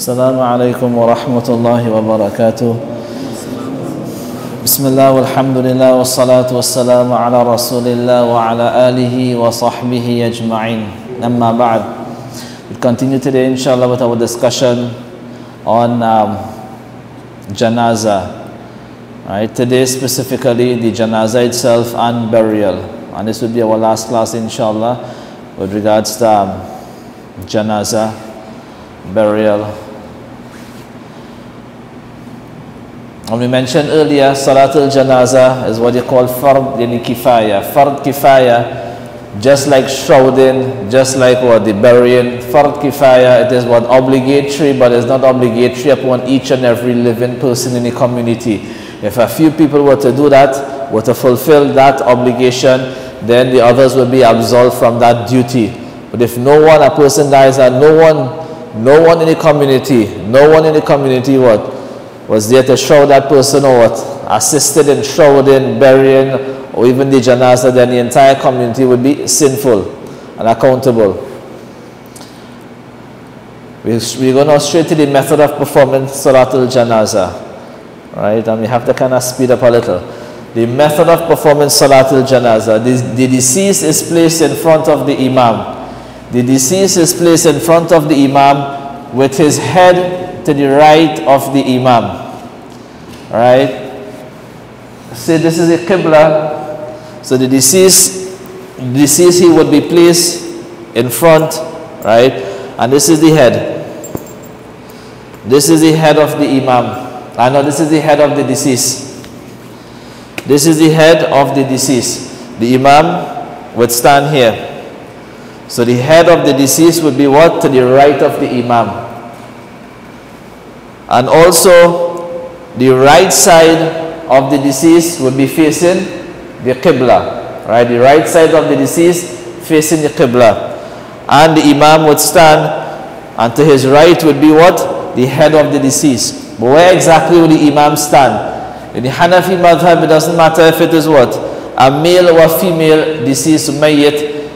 السلام عليكم ورحمة الله وبركاته بسم الله والحمد لله والصلاة والسلام على رسول الله وعلى آله وصحبه أجمعين أما بعد. We continue today inshallah with our discussion on janazah. Right, today specifically the janazah itself and burial, and this will be our last class inshallah with regards to janazah, burial. And we mentioned earlier Salatul Janazah is what you call Fard Kifaya. Fard Kifaya, just like shrouding, just like what the burying. Fard Kifaya, it is what obligatory, but it's not obligatory upon each and every living person in the community. If a few people were to do that, were to fulfill that obligation, then the others will be absolved from that duty. But if a person dies and no one in the community was there to shroud that person or assisted in shrouding, burying, or even the janazah, then the entire community would be sinful and accountable. We're going to straight to the method of performing Salatul Janazah. Right, and we have to kind of speed up a little. The method of performing Salatul Janazah. The deceased is placed in front of the Imam. The deceased is placed in front of the Imam with his head to the right of the Imam. Right? Say this is a Qibla. So the deceased he would be placed in front, right? And this is the head. This is the head of the Imam. I know this is the head of the deceased. This is the head of the deceased. The Imam would stand here. So the head of the deceased would be what? To the right of the Imam. And also the right side of the deceased would be facing the Qibla. Right? The right side of the deceased facing the Qibla. And the Imam would stand, and to his right would be what? The head of the deceased. But where exactly would the Imam stand? In the Hanafi madhab, it doesn't matter if it is what? A male or female deceased mayyit.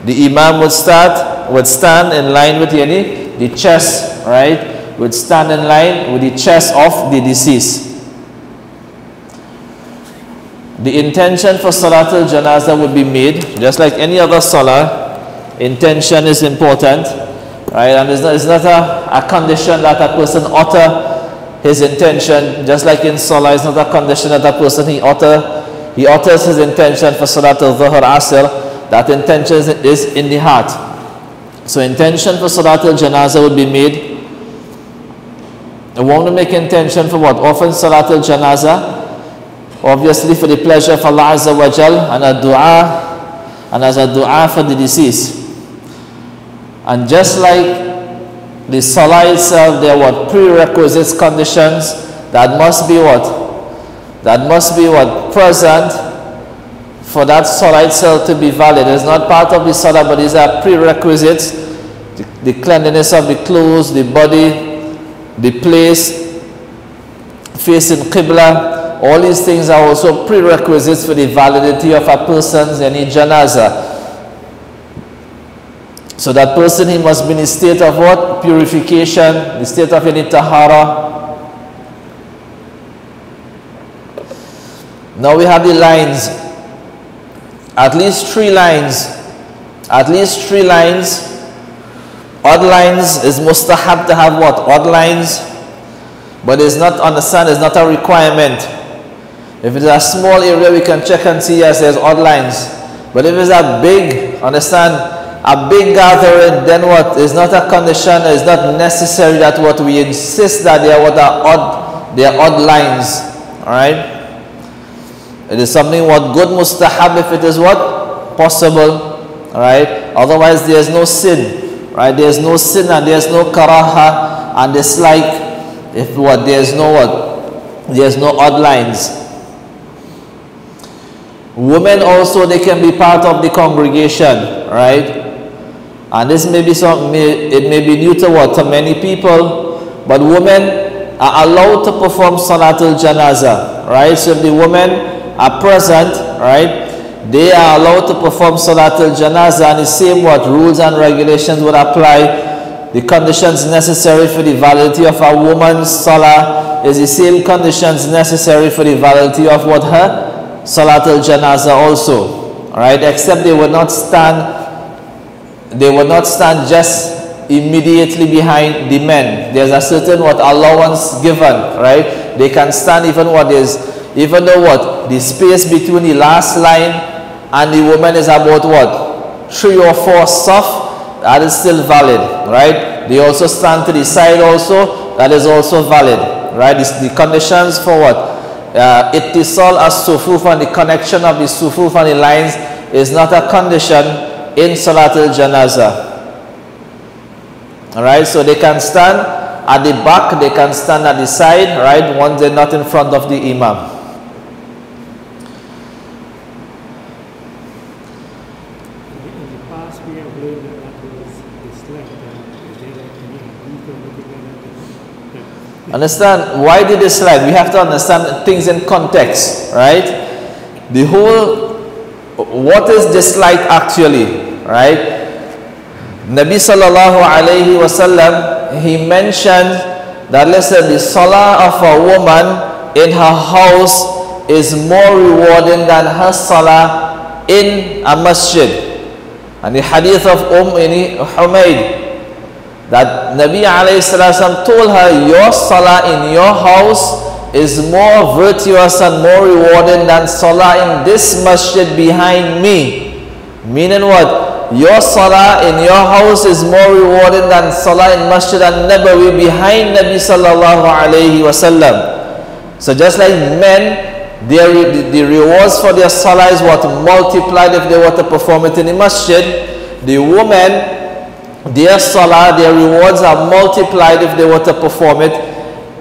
The Imam would stand in line with the chest, right? Would stand in line with the chest of the deceased. The intention for Salatul Janazah would be made, just like any other Salah. Intention is important, right? And it's not a condition that a person utter his intention, just like in Salah, it's not a condition that a person he utters his intention for Salatul Dhuhr Asr. That intention is in the heart. So intention for Salatul Janazah would be made. I want to make intention for what? Often Salatul Janazah, obviously for the pleasure of Allah Azza wa Jal, and a dua, and as a dua for the deceased. And just like the Salah itself, there are prerequisites, conditions that must be what? That must be what? Present for that Salah itself to be valid. It's not part of the Salah, but these are prerequisites. The cleanliness of the clothes, the body, the place, facing Qibla, all these things are also prerequisites for the validity of a person's janazah. So that person, he must be in a state of what? Purification, the state of tahara. Now we have the lines. At least three lines. Odd lines is mustahab to have what? Odd lines. But it's not, understand, it's not a requirement. If it's a small area, we can check and see, yes, there's odd lines. But if it's a big, understand, a big gathering, then what? It's not a condition, it's not necessary that what we insist that they are odd lines. Alright? It is something what? Good mustahab if it is what? Possible. Alright? Otherwise there's no sin. Right? There's no sin and there's no karaha and dislike if what? There's no odd lines. Women also, they can be part of the congregation, right? And this may be it may be new to what? To many people, but women are allowed to perform Salatul Janazah, right? So if the women are present, right, they are allowed to perform Salatul Janazah, and the same what rules and regulations would apply the conditions necessary for the validity of a woman's salah is the same conditions necessary for the validity of what her Salatul Janazah also. Alright, except they would not stand just immediately behind the men. There's a certain what allowance given, right? They can stand even though what the space between the last line and the woman is about what 3 or 4 saf, that is still valid, right? They also stand to the side also, that is also valid, right? The conditions for what ittisal as-sufuf, and the connection of the sufuf and the lines is not a condition in Salatul Janazah. Alright, so they can stand at the back, they can stand at the side, right, once they're not in front of the imam. In the past, we have learned that was disliked. Is there any agreement? Understand why they dislike? We have to understand things in context, right? The whole, what is disliked actually, right? Nabi sallallahu alayhi wasallam, he mentioned that, listen, the salah of a woman in her house is more rewarding than her salah in a masjid. And the hadith of Humayd, that Nabi alayhi wasallam told her, your salah in your house is more virtuous and more rewarding than salah in this masjid behind me. Meaning what? Your salah in your house is more rewarding than salah in Masjid al-Nabawi behind Nabi sallallahu alayhi wasallam. So just like men, the rewards for their salah is what multiplied if they were to perform it in the masjid. The women, their salah, their rewards are multiplied if they were to perform it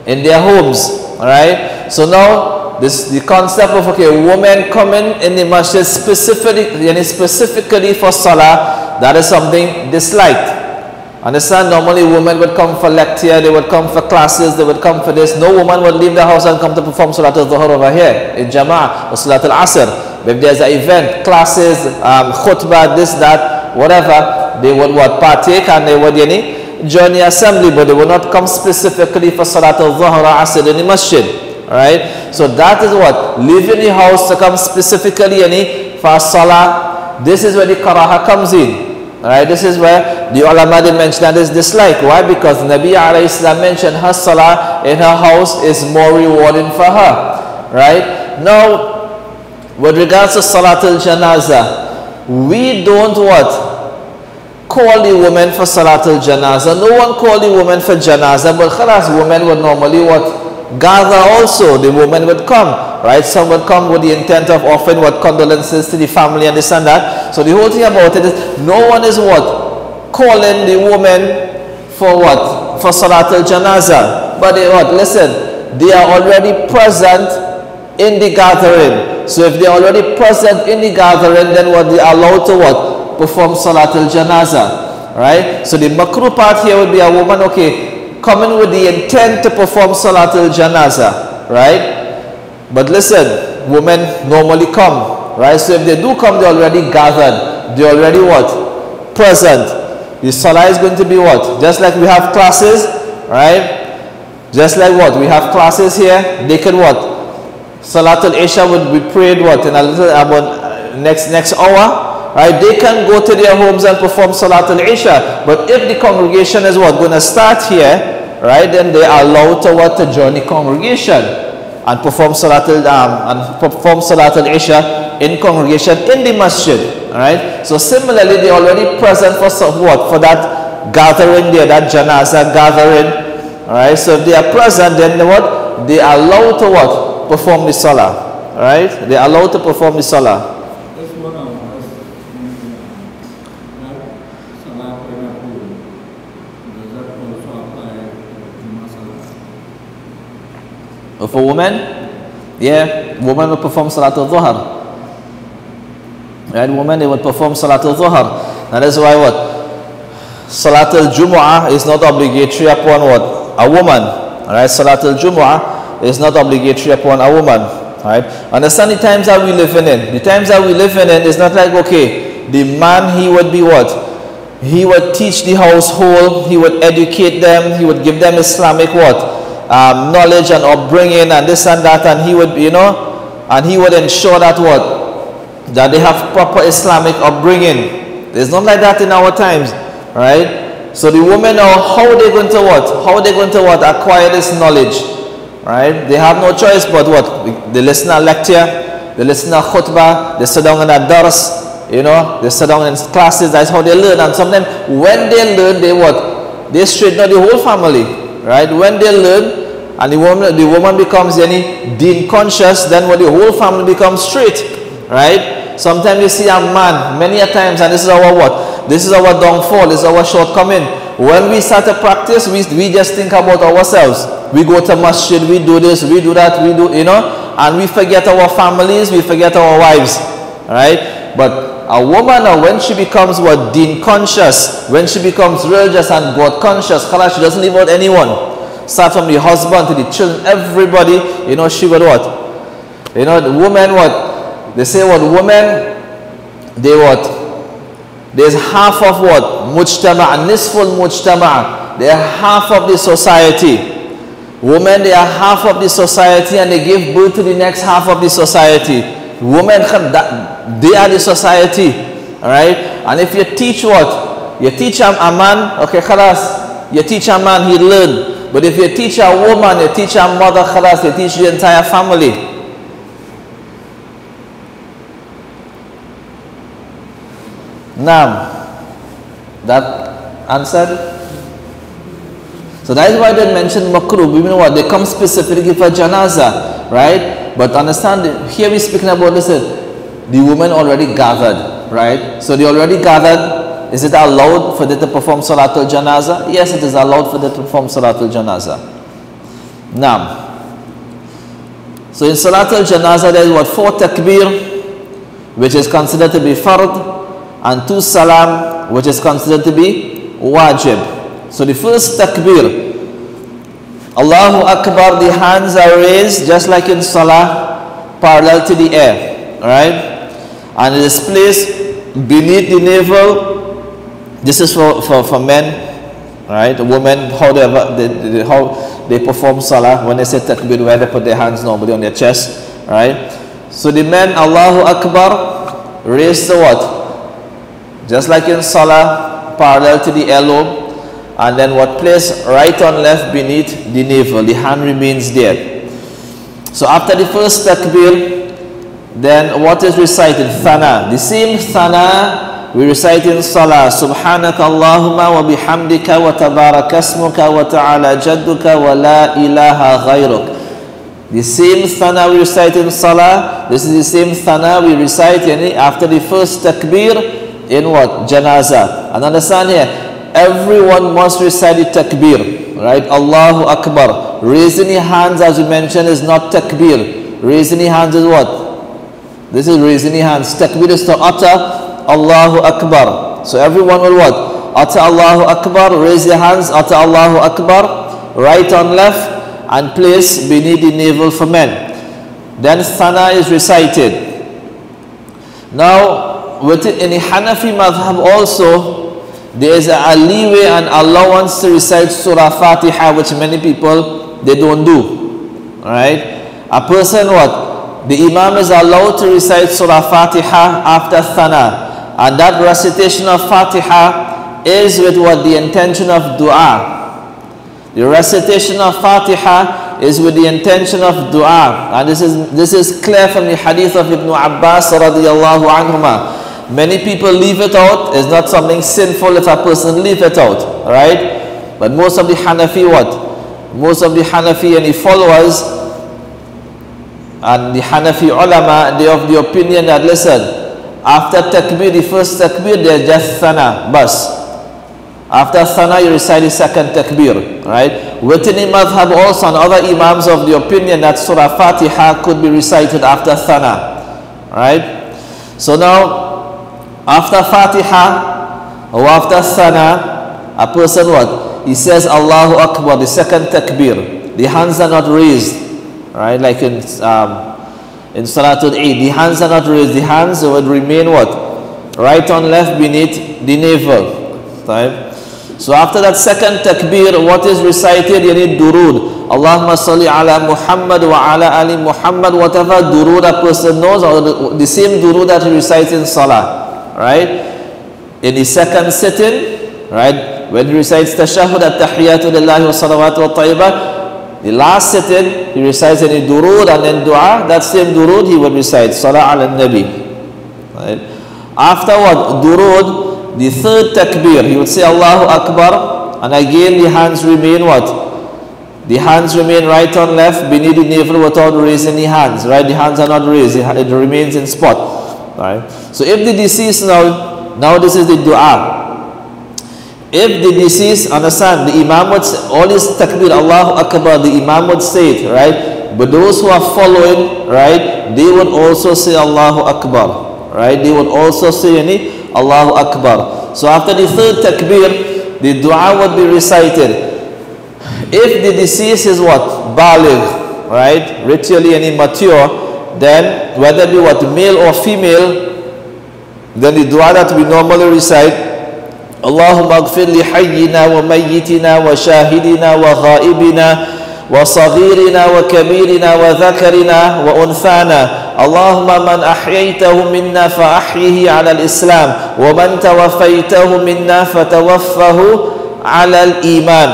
in their homes. Alright? So now the concept of women coming in the masjid specifically for salah, that is something disliked. Understand? Normally women would come for lecture, they would come for classes, they would come for this. No woman would leave the house and come to perform Salatul Dhuhr over here in Jama'ah or Salatul Asr. If there's an event, classes, khutbah, this, that, whatever, they would partake and they would join the assembly, but they would not come specifically for Salatul Dhuhr or Asr in the masjid. Alright, so that is what leaving the house to come specifically for salah. This is where the karaha comes in. Alright, this is where the ulama did mention that is dislike. Why? Because Nabi alayhi salam mentioned her salah in her house is more rewarding for her. Right? Now, with regards to Salatul Janazah, we don't call the women for Salatul Janazah. No one call the women for Janazah, but khalas, women would normally gather also. The women would come, right? Some would come with the intent of offering condolences to the family and this and that. So the whole thing about it is no one is calling the woman for for Salatul Janazah. But they listen, they are already present in the gathering. So if they are already present in the gathering, then they are allowed to perform Salatul Janazah, right? So the makruh part here would be a woman coming with the intent to perform Salatul Janazah, right? But listen, women normally come, right? So if they do come, they're already gathered. They're already present. The Salah is going to be just like we have classes, right? Just like we have classes here. They can Salatul Isha would be prayed in a little about next hour, right? They can go to their homes and perform Salatul Isha. But if the congregation is going to start here, right, then they are allowed to join the congregation and perform Salatul Isha in congregation in the masjid. Right? So similarly, they are already present for that gathering there, that Janazah gathering. Right? So if they are present, then they are allowed to perform the Salah. Right? They are allowed to perform the Salah. For women, yeah, women will perform Salatul Dhuhr. Right, women, they would perform Salatul Dhuhr. And that's why Salatul Jumu'ah is not obligatory upon a woman. Alright, Salatul Jumu'ah is not obligatory upon a woman. Alright, understand the times that we living in. The times that we living in is not like, the man, he would be he would teach the household, he would educate them, he would give them Islamic knowledge and upbringing and this and that, and he would, and he would ensure that that they have proper Islamic upbringing. There's not like that in our times, right? So the women now, how are they going to acquire this knowledge, right? They have no choice but they listen to lecture, they listen to khutbah, they sit down in a dars, they sit down in classes. That's how they learn. And sometimes when they learn, they straighten out the whole family, right? When they learn and the woman becomes deen conscious, then the whole family becomes straight, right? Sometimes you see a man, many a times, and this is our downfall, this is our shortcoming. When we start to practice, we just think about ourselves. We go to masjid, we do this, we do that, and we forget our families, we forget our wives, right? But a woman, when she becomes deen conscious, when she becomes religious and God conscious, she doesn't leave out anyone. Start from the husband to the children, everybody, she would the woman, they say women, there's half of mujtama, nisful mujtama, they are half of the society. Women, they are half of the society, and they give birth to the next half of the society. Women, they are the society, alright? And if you teach you teach a man, okay, khalas, you teach a man, he learn. But if you teach a woman, you teach a mother, khalas, you teach the entire family. Now, that answered? So that is why they mention makruh. They come specifically for janazah, right? But understand, here we're speaking about, listen, the women already gathered, right? So they already gathered. Is it allowed for them to perform Salatul Janazah? Yes, it is allowed for them to perform Salatul Janazah. Now, so in Salatul Janazah there is 4 takbir, which is considered to be fard, and 2 salam, which is considered to be wajib. So the first takbir, Allahu Akbar, the hands are raised just like in Salah, parallel to the air, right? And it is placed beneath the navel. This is for men, right? Women, how they perform Salah, when they say takbir, where they put their hands normally on their chest, right? So the men, Allahu Akbar, raise the just like in Salah, parallel to the earlobe. And then place right on left beneath the navel, the hand remains there. So after the first takbir, then what is recited? Thana. The same thana we recite in Salah. Subhanaka Allahumma wa bihamdika wa tabarakasmuka wa ta'ala jadduka wa la ilaha ghayruk. The same thana we recite in Salah. This is the same thana we recite after the first takbir in Janazah. And understand here, everyone must recite the takbir, right? Allahu Akbar. Raising the hands, as we mentioned, is not takbir. Raising the hands is This is raising the hands. Takbir is to utter Allahu Akbar. So everyone will utter Allahu Akbar, raise their hands, utter Allahu Akbar, right on left, and place beneath the navel for men. Then thana is recited. Now, in the Hanafi madhab also, there is a leeway and allowance to recite Surah Fatiha, which many people, they don't do. Alright? A person the Imam is allowed to recite Surah Fatiha after Thana. And that recitation of Fatiha is with the intention of dua. The recitation of Fatiha is with the intention of dua. And this is clear from the hadith of Ibn Abbas radiyallahu anhuma. Many people leave it out. It's not something sinful if a person leave it out, right? But most of the Hanafi Most of the Hanafi and the followers and the Hanafi ulama, they are of the opinion that, listen, after takbir, the first takbir, there's just thana, bas. After thana, you recite the second takbir, right? Within the madhab also, and other imams of the opinion that Surah Fatiha could be recited after thana, right? So now, after Fatiha or after Thana, a person He says Allahu Akbar, the second takbir. The hands are not raised, right? Like in Salatul Eid, the hands are not raised. The hands would remain Right on left beneath the navel. Right? So after that second takbir, what is recited? You need durood. Allahumma salli ala Muhammad wa ala ali Muhammad. Whatever durood a person knows, or the same durood that he recites in salah. Right? In the second sitting, right? When he recites tashahhud, at-tahiyyatu lillahi wa salawatu wa tayyibat, the last sitting, he recites any durood and then dua. That same durood he would recite, salah ala nabi. Right? After what? Durood. The third takbir, he would say Allahu Akbar, and again the hands remain what? The hands remain right on left beneath the navel without raising the hands, right? The hands are not raised, it remains in spot, right? So if the deceased now this is the dua. If the deceased, understand, the imam would say, all this takbir, Allahu Akbar, the imam would say it, right? But those who are following, right, they would also say Allahu Akbar, right? They would also say any Allahu Akbar. So after the third takbir, the dua would be recited. If the deceased is what? Baligh, right? Ritually and immature, then whether it be what? Male or female, then the dua that we normally recite, Allahumma aghfir li hayyina wa mayyitina wa shahidina wa ghaibina وصغيرنا وكبيرنا وذكرنا وأنثانا اللهم من أحييته منا فأحيه على الإسلام ومن توفيته منا فتوفه على الإيمان.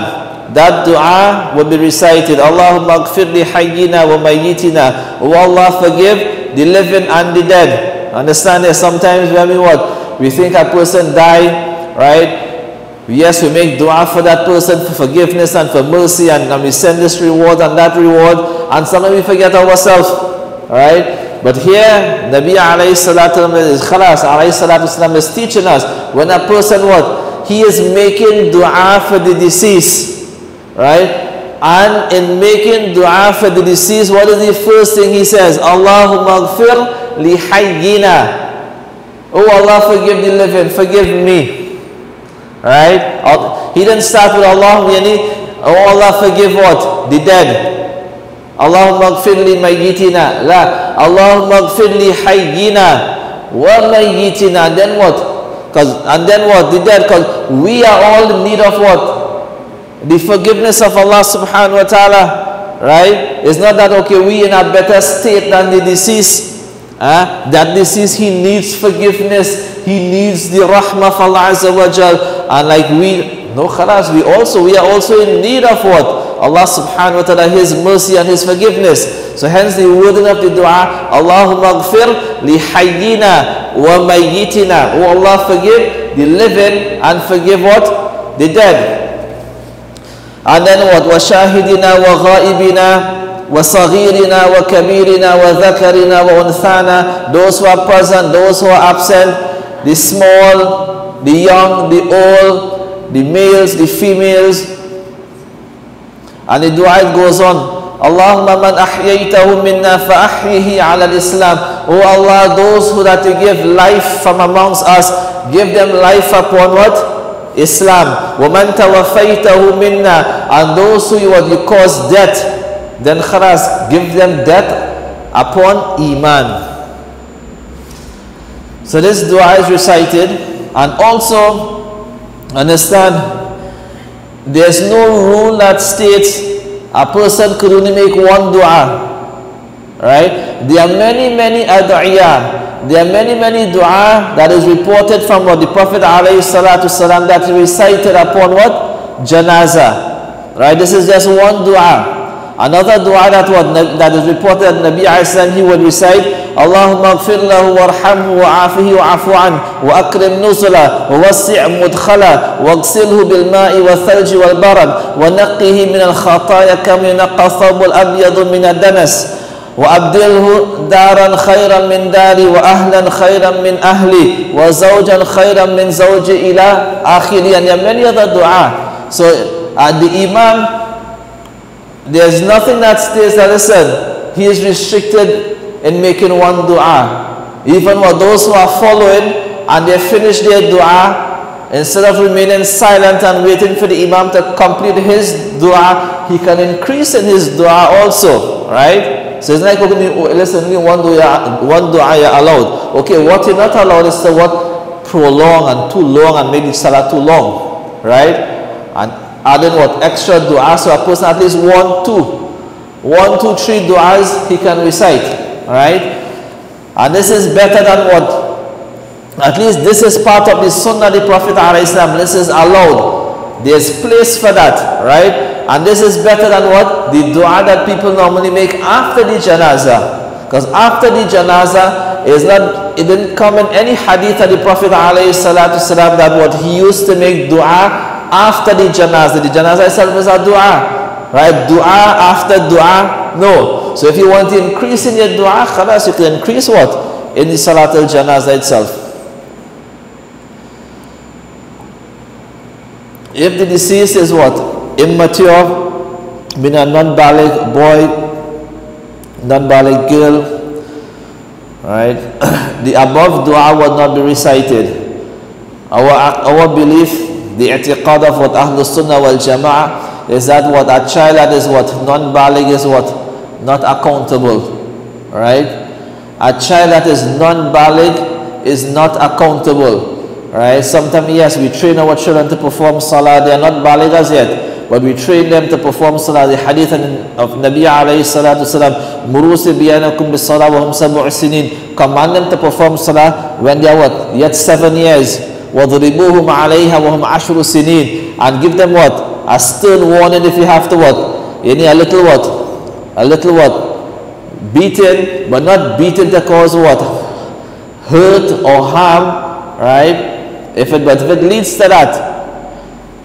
That dua will be recited. Allahumma aghfir li hayyina wa mayyitina. Oh Allah, forgive the living and the dead. Understand that sometimes when we think a person died, right? Yes, we make dua for that person for forgiveness and for mercy, and we send this reward and that reward, and sometimes we forget ourselves, right? But here, Nabi alayhi salatu wasalam is teaching us, when a person what? He is making dua for the deceased, right? And in making dua for the deceased, what is the first thing he says? Allahumma aghfir li hayyina. Oh Allah, forgive the living, forgive me. Right? He didn't start with Allah, oh Allah, forgive what? The dead. Allahumma aghfir li mayyitina. La. Allahumma aghfir li hayyina wa mayyitina. And then what? And then what? The dead. Because we are all in need of what? The forgiveness of Allah subhanahu wa ta'ala. Right? It's not that, okay, we in a better state than the deceased. That deceased, he needs forgiveness. He needs the rahmah of Allah Azza wa Jal. And like no khalas, we are also in need of what? Allah subhanahu wa ta'ala, His mercy and His forgiveness. So hence the wording of the dua, Allahumma aghfir li hayyina wa mayyitina. Oh Allah, forgive the living and forgive what? The dead. And then what? Wa shahidina wa ghaibina. وَصَغِيرِنَا وَكَبِيرِنَا وَذَكَرِنَا وَأُنْثَانَا. Those who are present, those who are absent, the small, the young, the old, the males, the females. And the dua goes on. Allahumma man ahyaytahu minna fa'ahyihi ala al-Islam. Oh Allah, those who that you give life from amongst us, give them life upon what? Islam. وَمَنْ تَوَفَيْتَهُ مِنَّا. And those who you cause death, then khalas, give them death upon iman. So this dua is recited, and also understand there's no rule that states a person could only make one dua, right? There are many ad'iyah. There are many dua that is reported from what the Prophet ﷺ that he recited upon what? Janazah, right? This is just one dua. Another dua that is reported that Nabi Aislan, he would recite, Allahumma aghfir lahu warhamhu wa'afihi wa'afu an wa akrim nuzula wa wasi' mudkhala wa agsilhu bil ma'i wa thalji wal barad wa naqqihi min al khataya kama yunaqqa thawb al abyadu min ad danas wa abdilhu daran khayran min dari wa ahlan khayran min ahli wa zawjan khayran min zawji ila akhiri. And there are many other dua. So the Imam, there's nothing that states that, listen, he is restricted in making one dua. Even for those who are following and they finish their dua, instead of remaining silent and waiting for the Imam to complete his dua, he can increase in his dua also, right? So it's like, okay, listen, one dua you allowed. Okay, what you're not allowed is to what? Prolong and too long and make the salah too long. right? And adding what? Extra dua, so a person at least 1, 2, 3 du'as he can recite, right? And this is better than what? At least this is part of the sunnah of the Prophet ﷺ. This is allowed. There's place for that, right? And this is better than what? The dua that people normally make after the janazah. Because after the janazah, it didn't come in any hadith of the Prophet ﷺ that what he used to make dua after the janazah. The janazah itself is a dua, right? Dua after dua, no. So if you want to increase in your dua, khalas, you can increase what? In the salat al-janazah itself. If the deceased is what? Immature, meaning a non-baligh boy, non-baligh girl, right? The above dua will not be recited. Our belief, the i'tiqad of what Ahlul Sunnah wal Jama'ah is that what a child that is what? Non-baligh is what? Not accountable, right? A child that is non-baligh is not accountable. Right? Sometimes, yes, we train our children to perform salah. They are not baligh as yet, but we train them to perform salah. The hadith of Nabi alayhi salatu wasalam, Muru sibyanakum bis salah wa hum sab'u sinin. Command them to perform salah when they are what? Yet 7 years. وَضْرِبُوهُمْ عَلَيْهَا وَهُمْ عَشْرُ سِنِينَ. And give them what? A stern warning if you have to what? You need a little what? A little what? Beaten, but not beaten to cause what? Hurt or harm, right? But if it leads to that,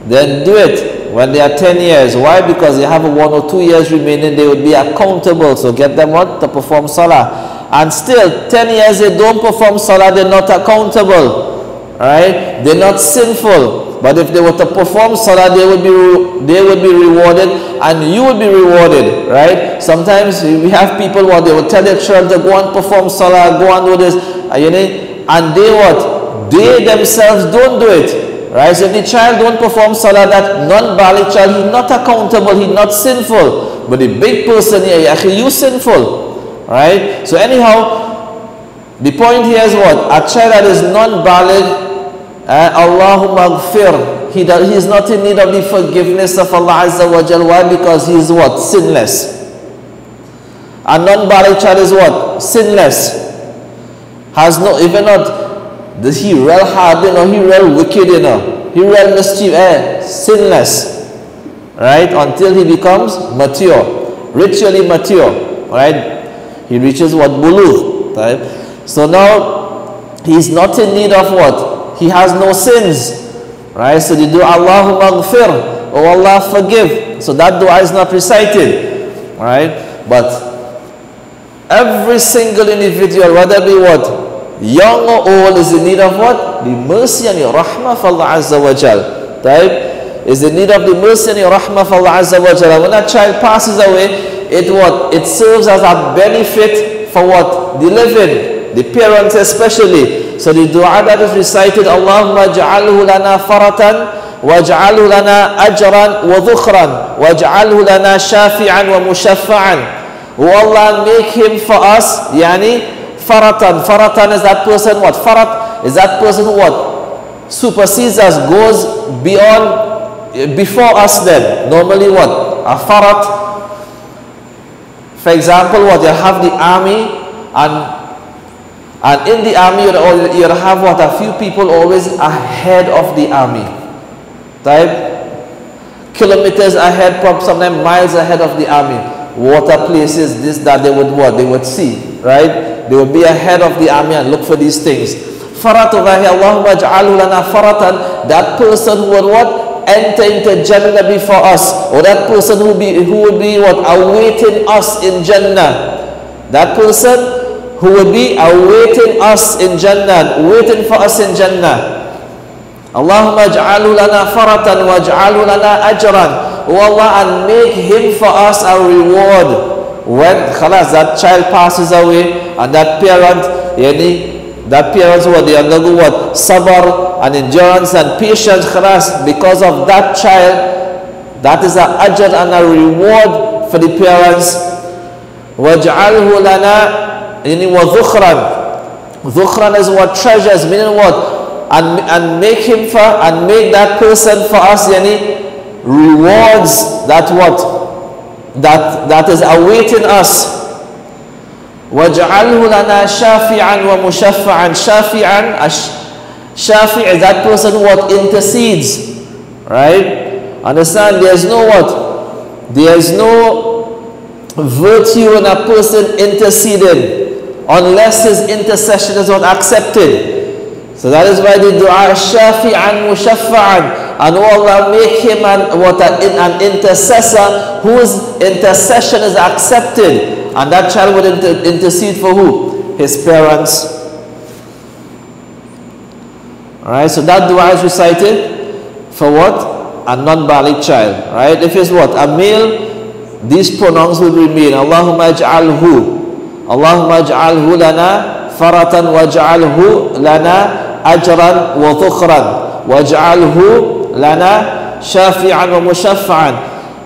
then do it when they are 10 years. Why? Because they have 1 or 2 years remaining, they would be accountable. So get them what? To perform salah. And still, 10 years they don't perform salah, they're not accountable. Right? They're not sinful. But if they were to perform salah, they would be rewarded, and you would be rewarded. Right? Sometimes we have people what they will tell their children to go and perform salah, go and do this, and they what? They themselves don't do it, right? So if the child don't perform salah, that non-baligh child, he's not accountable, he's not sinful. But the big person here, actually, you sinful, right? So anyhow, the point here is what? A child that is non-baligh, Allahumma ghfir, he is not in need of the forgiveness of Allah Azza wa Jal. Why? Because he is what? Sinless. A non-baligh child is what? Sinless. Has no, even not, does he real hard, he real wicked, he real mischief, sinless, right? Until he becomes mature, ritually mature, right? He reaches what? Bulugh, right? So now, he's not in need of what? He has no sins, right? So they do Allahumma ghfir, oh Allah forgive. So that dua is not recited, right? But every single individual, whether it be what? Young or old, is in need of what? The mercy and the rahmah of Allah Azza wa Jal. Right? Is in need of the mercy and the rahmah of Allah Azza wa Jal. When that child passes away, it serves as a benefit for what? The living, the parents especially. So the dua that is recited, Allahumma ja'alhu lana faratan, waj'alhu lana ajran wa dhukhran, waj'alhu lana shafi'an wa mushaffa'an. Oh Allah, make him for us, faratan. Faratan is that person what? Farat is that person who what? Supersedes us, goes beyond, before us then. Normally what? A farat. For example, what? You have the army, and in the army you have what? A few people always ahead of the army. Right? Kilometers ahead, sometimes miles ahead of the army. Water places, this, that, they would what? They would see. Right? They will be ahead of the army and look for these things. Farat over here, Allahumma ja'alhu lana faratan. That person who would what? Enter into Jannah before us. Or that person who would be what? Awaiting us in Jannah. That person who would be awaiting us in Jannah, waiting for us in Jannah. Allahumma ja'alhu lana faratan wa ja'alhu lana ajran. Oh Allah, and make him for us a reward. When that child passes away, and that parent, what they undergo what? Sabr and endurance and patience, because of that child, that is an ajr and a reward for the parents. وَجْعَلْهُ لَنَا wa dhukhran. Dhukhran is what? Treasures, meaning what? and make him for, and make that person for us yani rewards that that is awaiting us. وَاجْعَلْهُ لَنَا شَافِعًا وَمُشَفَّعًا. Shafi' is that person who intercedes, right? Understand? There's no There's no virtue in a person interceding unless his intercession is not accepted. So that is why the dua is shafi'an mushaffa'an, and Allah make him an intercessor whose intercession is accepted, and that child would intercede for who? His parents. Alright, so that dua is recited for what? A non-baligh child. Right? If it's what? A male, these pronouns will remain. Allahumma ij'alhu. Allahumma ij'alhu lana faratan waj'alhu lana ajran wa dhukhran waj'alhu lana shafi'an wa mushaffa'an.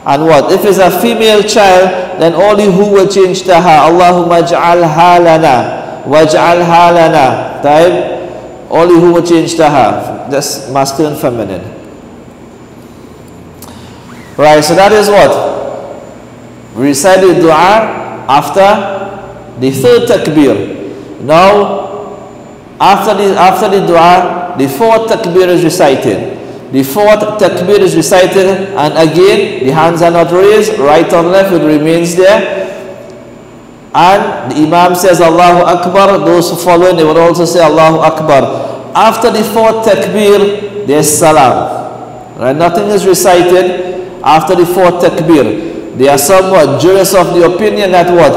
And what? If it's a female child, then only who will change to her. Allahumma ij'alha lana waj'alha lana. Type. Only who will change to her. That's masculine, feminine. Right, so that is what? We recite the dua after the third takbir. Now, after the dua, the fourth takbir is recited. The fourth takbir is recited, and again, the hands are not raised, right or left, it remains there. And the Imam says Allahu Akbar. Those who follow, they will also say Allahu Akbar. After the fourth takbir, there's salam. Right? Nothing is recited after the fourth takbir. There are somewhat jurists of the opinion that what?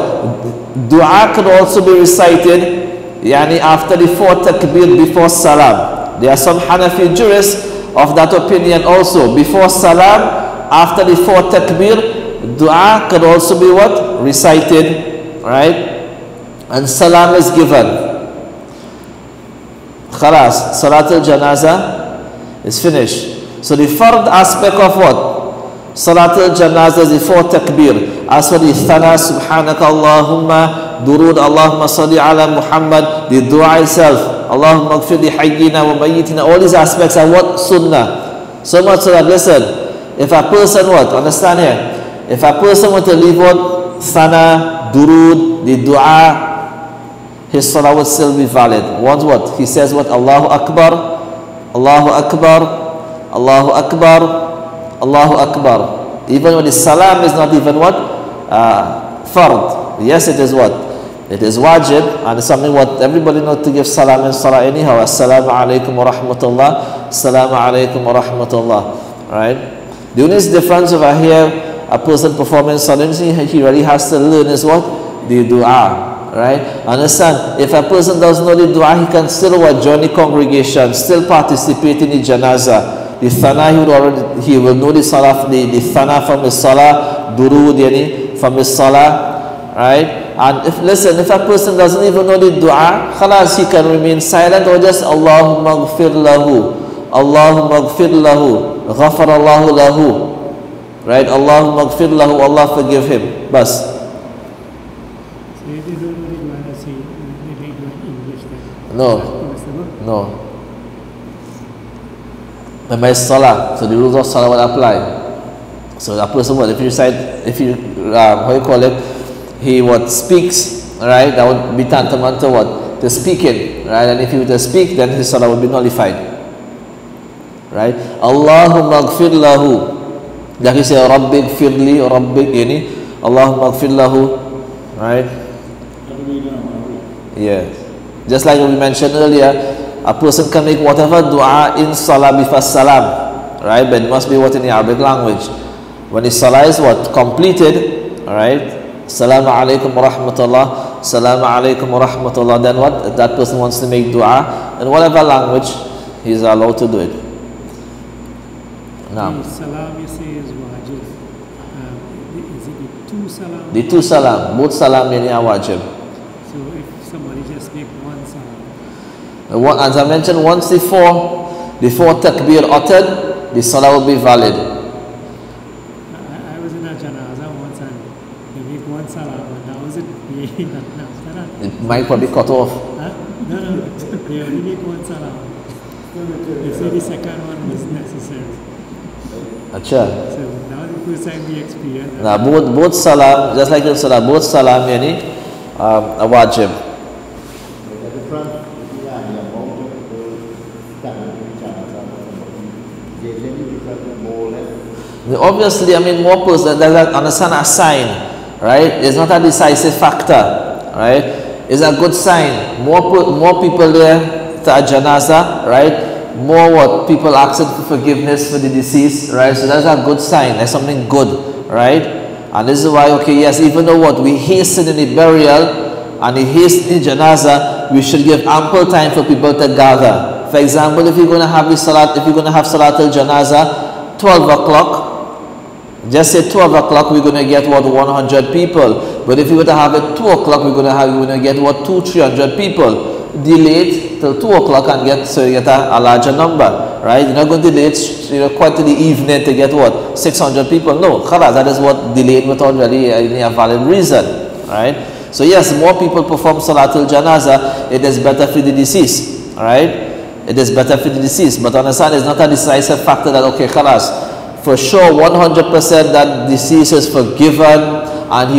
Dua could also be recited yani after the fourth takbir before salam. There are some Hanafi jurists of that opinion also. Before salam, after the fourth takbir, dua could also be what? Recited. Right? And salam is given. Khalas, Salatul Janazah is finished. So the third aspect of what? Salatul Janazah is the fourth takbir. As for the thana, subhanaka Allahumma, durud Allahumma salli ala Muhammad, the dua itself, Allahumma gfir li hayyina wa mayyitina, all these aspects are what? Sunnah. So much so that, listen, if a person what? Understand here? If a person were to leave what? Thana, durud, the dua, his salah would still be valid. Once what? He says what? Allahu Akbar, Allahu Akbar, Allahu Akbar, Allahu Akbar. Even when the salam is not even what? Fard. Yes, it is what? It is wajib, and it's something what everybody knows to give salam in salah anyhow. Assalamu alaikum wa rahmatullah, assalamu alaikum wa rahmatullah. Right? The only difference over here, a person performing salah, he really has to learn is what? The dua. Right? Understand? If a person doesn't know the dua, he can still join the congregation, still participate in the janazah. The thana, he will know the salah, the thana from his salah, durud yani from his salah. Right? And if a person doesn't even know the dua, khalas, he can remain silent or just Allahumma gfir lahu, Allahumma gfir lahu, ghafar Allahu lahu. Right? Allahumma gfir lahu, Allah forgive him. Bas. No. Remember salah, so the rules of salah will apply. So that person would, if you how you call it, he what speaks, right? That would be tantamount to what? To speaking, right? And if he were to speak, then his salah would be nullified. Right? Allahumma gfir lahu. Like you say, Rabbi gfirli, Rabbi yani, Allahumma gfir lahu. Right? Yes. Just like we mentioned earlier, a person can make whatever dua in salah before salam, right? But it must be what in the Arabic language. When the salah is what? Completed, right? Assalamu alaikum wa rahmatullah, assalamu alaikum wa rahmatullah. Then what? If that person wants to make dua in whatever language, he is allowed to do it. Now, the salam you say is wajib. Is it the two salam? The two salam, both salam are wajib. Somebody just make one salam. As I mentioned, once the four takbir uttered, the salah will be valid. I was in a janazah once and they make one salam, and that was it. It might probably cut off. Huh? No, they only make one salam. They say the second one was necessary. Acha. So now the first time we experience. Now both salam, just like in salah, both salam yani a wajib. Obviously, I mean, more person that understand a sign, right? It's not a decisive factor, right? It's a good sign. More people there to a janaza, right? More what people asking for forgiveness for the deceased, right? So that's a good sign. That's something good, right? And this is why, okay, yes, even though what we hasten in the burial and we hasten in janaza, we should give ample time for people to gather. For example, if you're going to have the salat, if you're going to have salat al-janaza, 12 o'clock, just say 12 o'clock, we're going to get what, 100 people. But if you were to have it 2 o'clock, we're going to get what, 200-300 people. Delay it till 2 o'clock and get a larger number, right? You're not going to delay it quite to the evening to get what, 600 people. No, khalas, that is what delayed without really a valid reason, right? So yes, more people perform Salatul Janaza, it is better for the deceased, right? It is better for the deceased. But understand, it's not a decisive factor that, okay, khalas, for sure 100% that deceased is forgiven and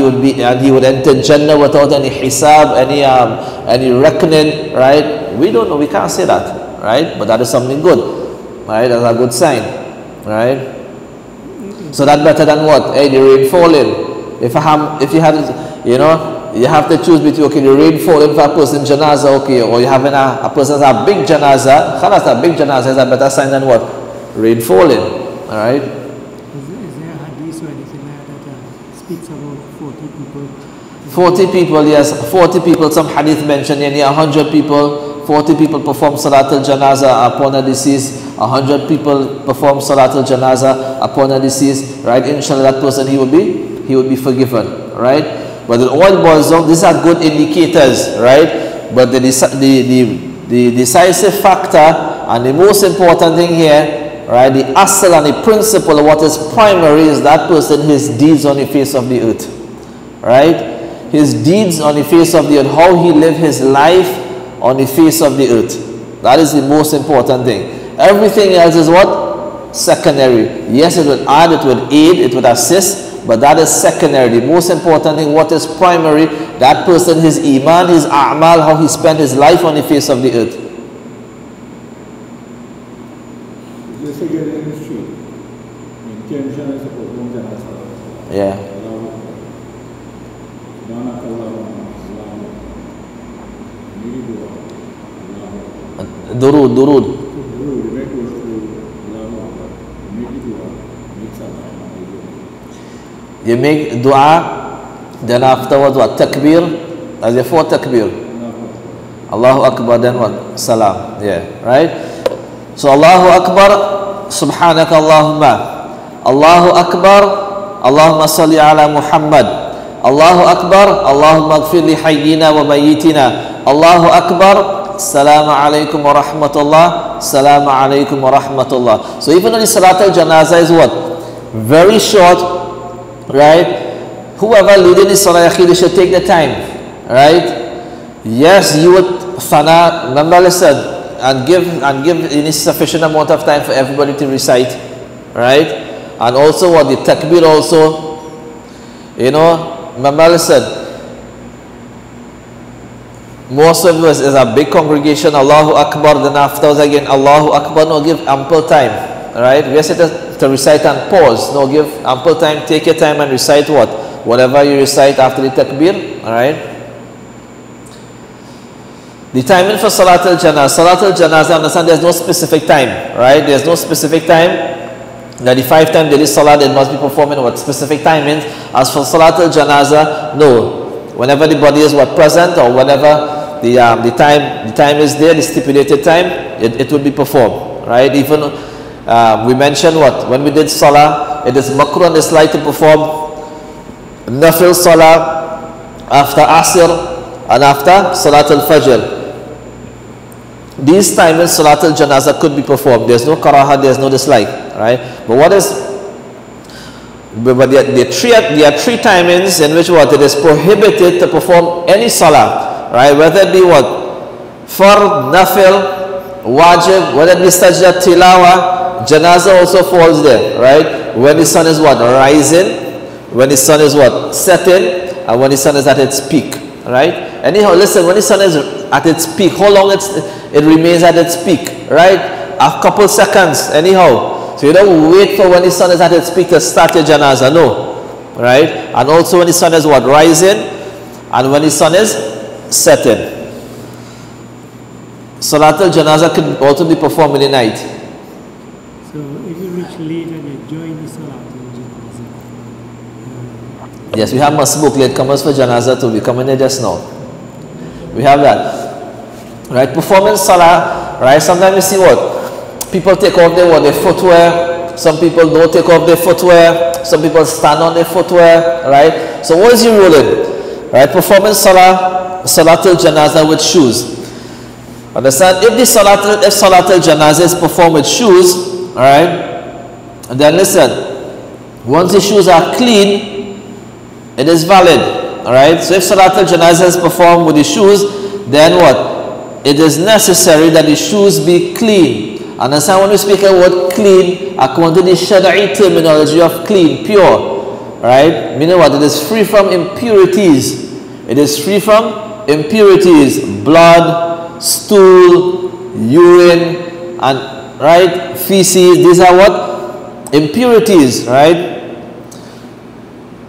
he would enter Jannah without any hisab, any reckoning, right? We don't know, we can't say that, right? But that is something good, right? That's a good sign, right? So that's better than what? Hey, the rain falling. If you had, you know, you have to choose between, okay, the rain falling for a person janaza, okay, or you having a person has a big janaza. Khalas, a big janaza is a better sign than what? Rain falling, all right? Is there a hadith or anything like that speaks about 40 people? 40 people, yes, 40 people. Some hadith mentioned 100 people. 40 people perform Salatul Janaza upon a deceased. 100 people perform Salatul Janaza upon a deceased. Right? Inshallah, that person he would be forgiven. Right? But it all boils down. These are good indicators, right? But the decisive factor and the most important thing here, right? The asal and the principle of what is primary is that person, his deeds on the face of the earth, right? His deeds on the face of the earth, how he lived his life on the face of the earth. That is the most important thing. Everything else is what? Secondary. Yes, it would add, it would aid, it would assist, but that is secondary. The most important thing, what is primary, that person, his iman, his a'mal, how he spent his life on the face of the earth. Yeah. Durud. You make dua, then afterwards what? Takbir, as before takbir. Allahu Akbar, then what? Salam. Yeah, right? So Allahu Akbar, Subhanaka Allahumma. Allahu Akbar, Allahumma salli ala Muhammad. Allahu Akbar, Allahumma gfir li hayyina wa mayyitina. Allahu Akbar, Assalamu alaikum wa rahmatullah. Assalamu alaikum wa rahmatullah. So even though the Salat al-Janazah is what? Very short, right? Whoever leading the Salah they should take the time, right? Yes, you would fana, remember, listen, and give sufficient amount of time for everybody to recite, right? And also what the takbir also, you know, remember, listen, most of us is a big congregation, Allahu Akbar, then afterwards again Allahu Akbar. No, give ample time, right? We are said to recite and pause. No, give ample time, take your time and recite what? Whatever you recite after the takbir, alright? The timing for Salat al-Janazah, understand there's no specific time, right? There's no specific time. That the 5 times daily Salat, it must be performed in what specific timings. As for Salat al-Janazah, no. Whenever the body is what present, or whenever the time is there, the stipulated time, it will be performed, right? Even we mentioned what when we did Salah, it is makruh and dislike to perform nafil Salah after Asr and after Salat al-Fajr. These times in Salat al-Janazah could be performed. There's no karaha, there's no dislike, right? But there are 3 timings in which what it is prohibited to perform any salah, right? Whether it be what? Fard, nafil, wajib, whether it be sajda tilawa, janazah also falls there, right? When the sun is what? Rising, when the sun is what? Setting, and when the sun is at its peak, right? Anyhow, listen, when the sun is at its peak, how long it remains at its peak, right? A couple seconds, anyhow. So you don't wait for when the sun is at its peak to start your janazah, no, right? And also when the sun is what? Rising, and when the sun is setting. Salatul Janazah can also be performed in the night. So if you reach late and you join the Salatul Janazah. Yes, we have masbuk, latecomers for Janazah too. We come in there just now. We have that. Right, performance Salah, right? Sometimes you see what? People take off their footwear. Some people don't take off their footwear. Some people stand on their footwear, right? So what is your ruling? Right, performance Salah, Salatul Janazah with shoes. Understand? If Salatul Janazah is performed with shoes, alright, then listen, once the shoes are clean, it is valid. Alright, so if Salatul Janazah is performed with the shoes, then what? It is necessary that the shoes be clean. Understand, when we speak about clean, according to the Shari'i terminology of clean, pure, right? Meaning what? It is free from impurities. It is free from impurities, blood, stool, urine, and right, feces. These are what? Impurities, right?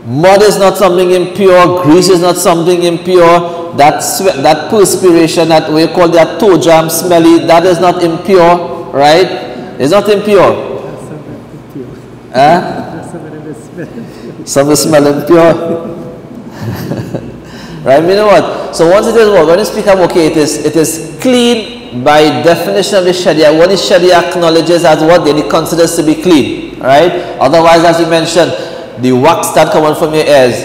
Mud is not something impure. Grease is not something impure. That sweat, that perspiration, that we call that toe jam, smelly, that is not impure, right? It's not impure. Some smell impure. Right? You know what? So once it is what? When you speak of okay, it is clean by definition of the Sharia. What the Sharia acknowledges as what? Then it considers to be clean. Right? Otherwise, as you mentioned, the wax that comes out from your ears.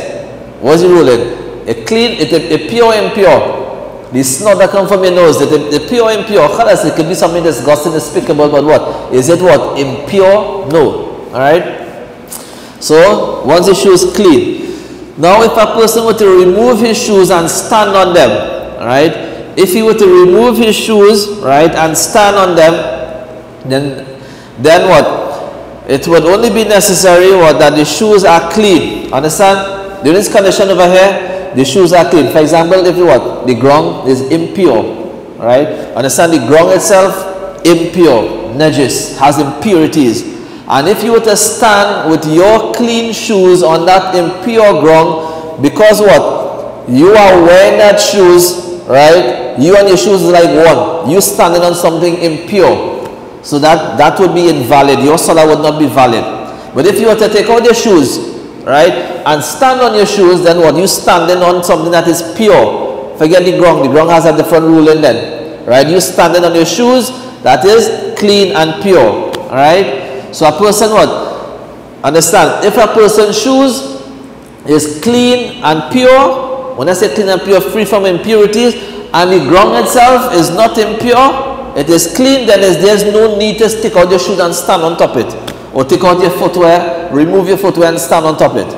What's the ruling? A clean, a pure, impure. The snot that comes from your nose, the pure, impure. It could be something disgusting, despicable, but what? Is it what? Impure? No. Alright? So, once the shoe is clean. Now, if a person were to remove his shoes and stand on them, right? If he were to remove his shoes, right, and stand on them, then what? It would only be necessary what, that the shoes are clean. Understand? During this condition over here, the shoes are clean. For example, if you what? The ground is impure, right? Understand? The ground itself impure, najis, has impurities. And if you were to stand with your clean shoes on that impure ground, because what? You are wearing that shoes, right? You and your shoes is like one. You standing on something impure. So that would be invalid. Your salah would not be valid. But if you were to take out your shoes, right, and stand on your shoes, then what? You standing on something that is pure. Forget the ground. The ground has a different ruling then. Right? You standing on your shoes that is clean and pure. Alright? So a person what? Understand, if a person's shoes is clean and pure, when I say clean and pure, free from impurities, and the ground itself is not impure, it is clean, then there's no need to stick out your shoes and stand on top of it. Or take out your footwear, remove your footwear and stand on top of it.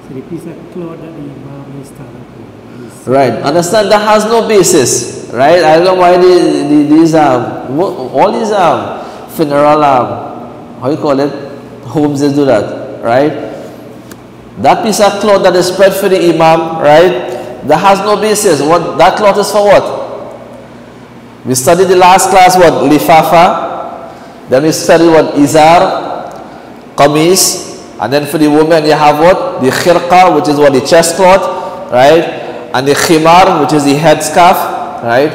So the piece of cloth that the Imam is stand up on. Right, understand, that has no basis. Right, I don't know why these all these funeral how you call it, homes, they do that, right? That piece of cloth that is spread for the imam, right, that has no basis. What that cloth is for? What we studied the last class, what? Lifafa. Then we studied what? Izar, qamis, and then for the woman you have what? The khirqa, which is what? The chest cloth, right? And the khimar, which is the headscarf. Right?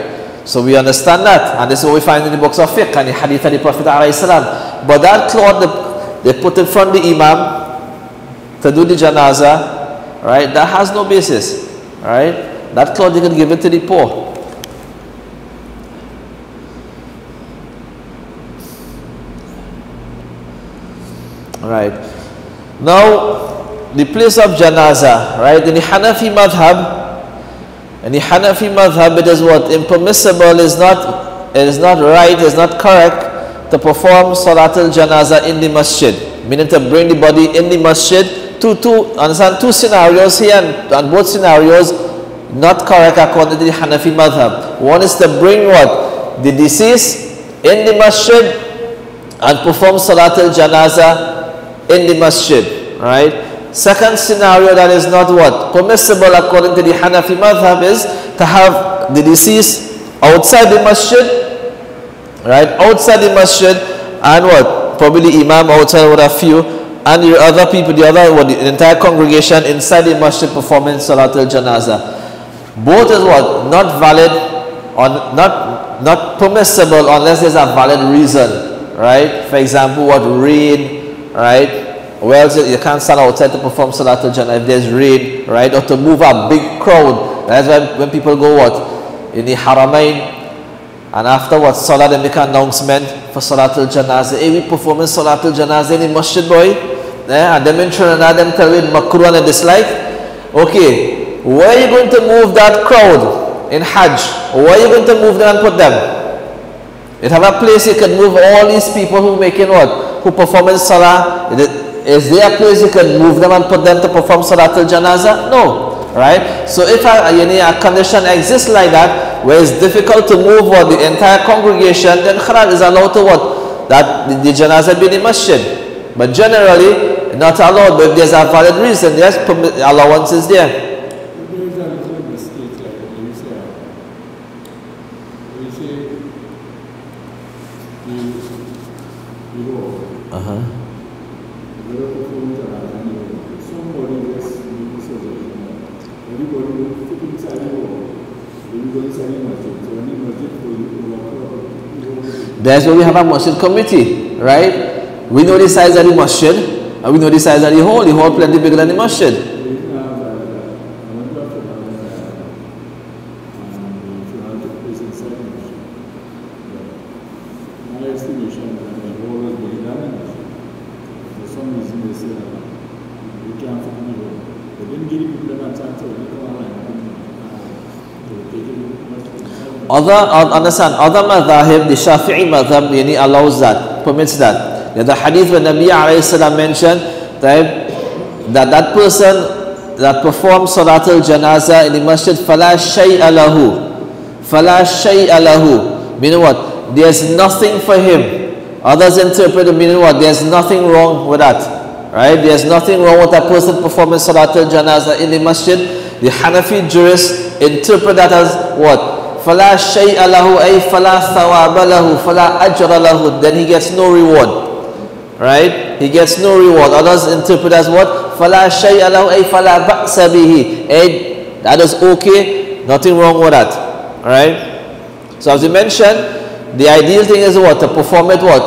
So we understand that, and this is what we find in the books of fiqh and the hadith of the Prophet ﷺ. But that cloth they put in front of the imam to do the janazah, right? That has no basis, right? That cloth you can give it to the poor. Right? Now, the place of janazah, right? In the Hanafi madhab. And the Hanafi madhab, it is what? Impermissible, it is not right, it is not correct to perform Salatul Janazah in the masjid. Meaning to bring the body in the masjid. Understand, two scenarios here, and both scenarios not correct according to the Hanafi madhab. One is to bring what? The deceased in the masjid and perform Salat al-Janazah in the masjid, right? Second scenario that is not what? Permissible according to the Hanafi madhab is to have the deceased outside the masjid, right? Outside the masjid, and what? Probably the imam outside with a few, and the other people, the entire congregation inside the masjid performing Salat al-Janazah. Both is what? Not valid or not permissible unless there's a valid reason, right? For example, what? Rain, right? Well, you can't stand outside to perform Salat al-Janazah if there's rain, right? Or to move a big crowd. That's when people go what? In the Haramain, and afterwards Salah, they make an announcement for Salat al-Janazah. Hey, we performing Salat al-Janazah in the masjid, boy. And them in Trinidad, them tell you makruh and dislike. Okay, where are you going to move that crowd in Hajj? Where are you going to move them and put them? You have a place you can move all these people who making what? Who performing Salah. Is there a place you can move them and put them to perform Salat al-Janazah? No, right? So if a condition exists like that, where it's difficult to move what, the entire congregation, then Khalal is allowed to what? That the Janazah be in the masjid. But generally, not allowed. But if there's a valid reason, yes, allowance is there. That's why we have a masjid committee, right? We know the size of the masjid, and we know the size of the hall. The hall plenty bigger than the masjid. Other madhahib, the Shafi'i madhab, allows that, permits that. The hadith when Nabi alayhi salam mentioned that person that performs Salat al-Janazah in the masjid, فَلَا شَيْءَ لَهُ فَلَا شَيْءَ لَهُ, meaning what? There's nothing for him. Others interpret the meaning what? There's nothing wrong with that, right? There's nothing wrong with a person performing Salat al-Janazah in the masjid. The Hanafi jurists interpret that as what? فَلَا شَيْءَ لَهُ أي فَلَا ثَوَابَ لَهُ فَلَا أَجْرَ لَهُ, then he gets no reward, right? He gets no reward. Others interpret as what? فَلَا شَيْءَ لَهُ أي فَلَا بَأْسَ بِهِ, that is okay, nothing wrong with that, right? So as we mentioned, the ideal thing is what? To perform it what?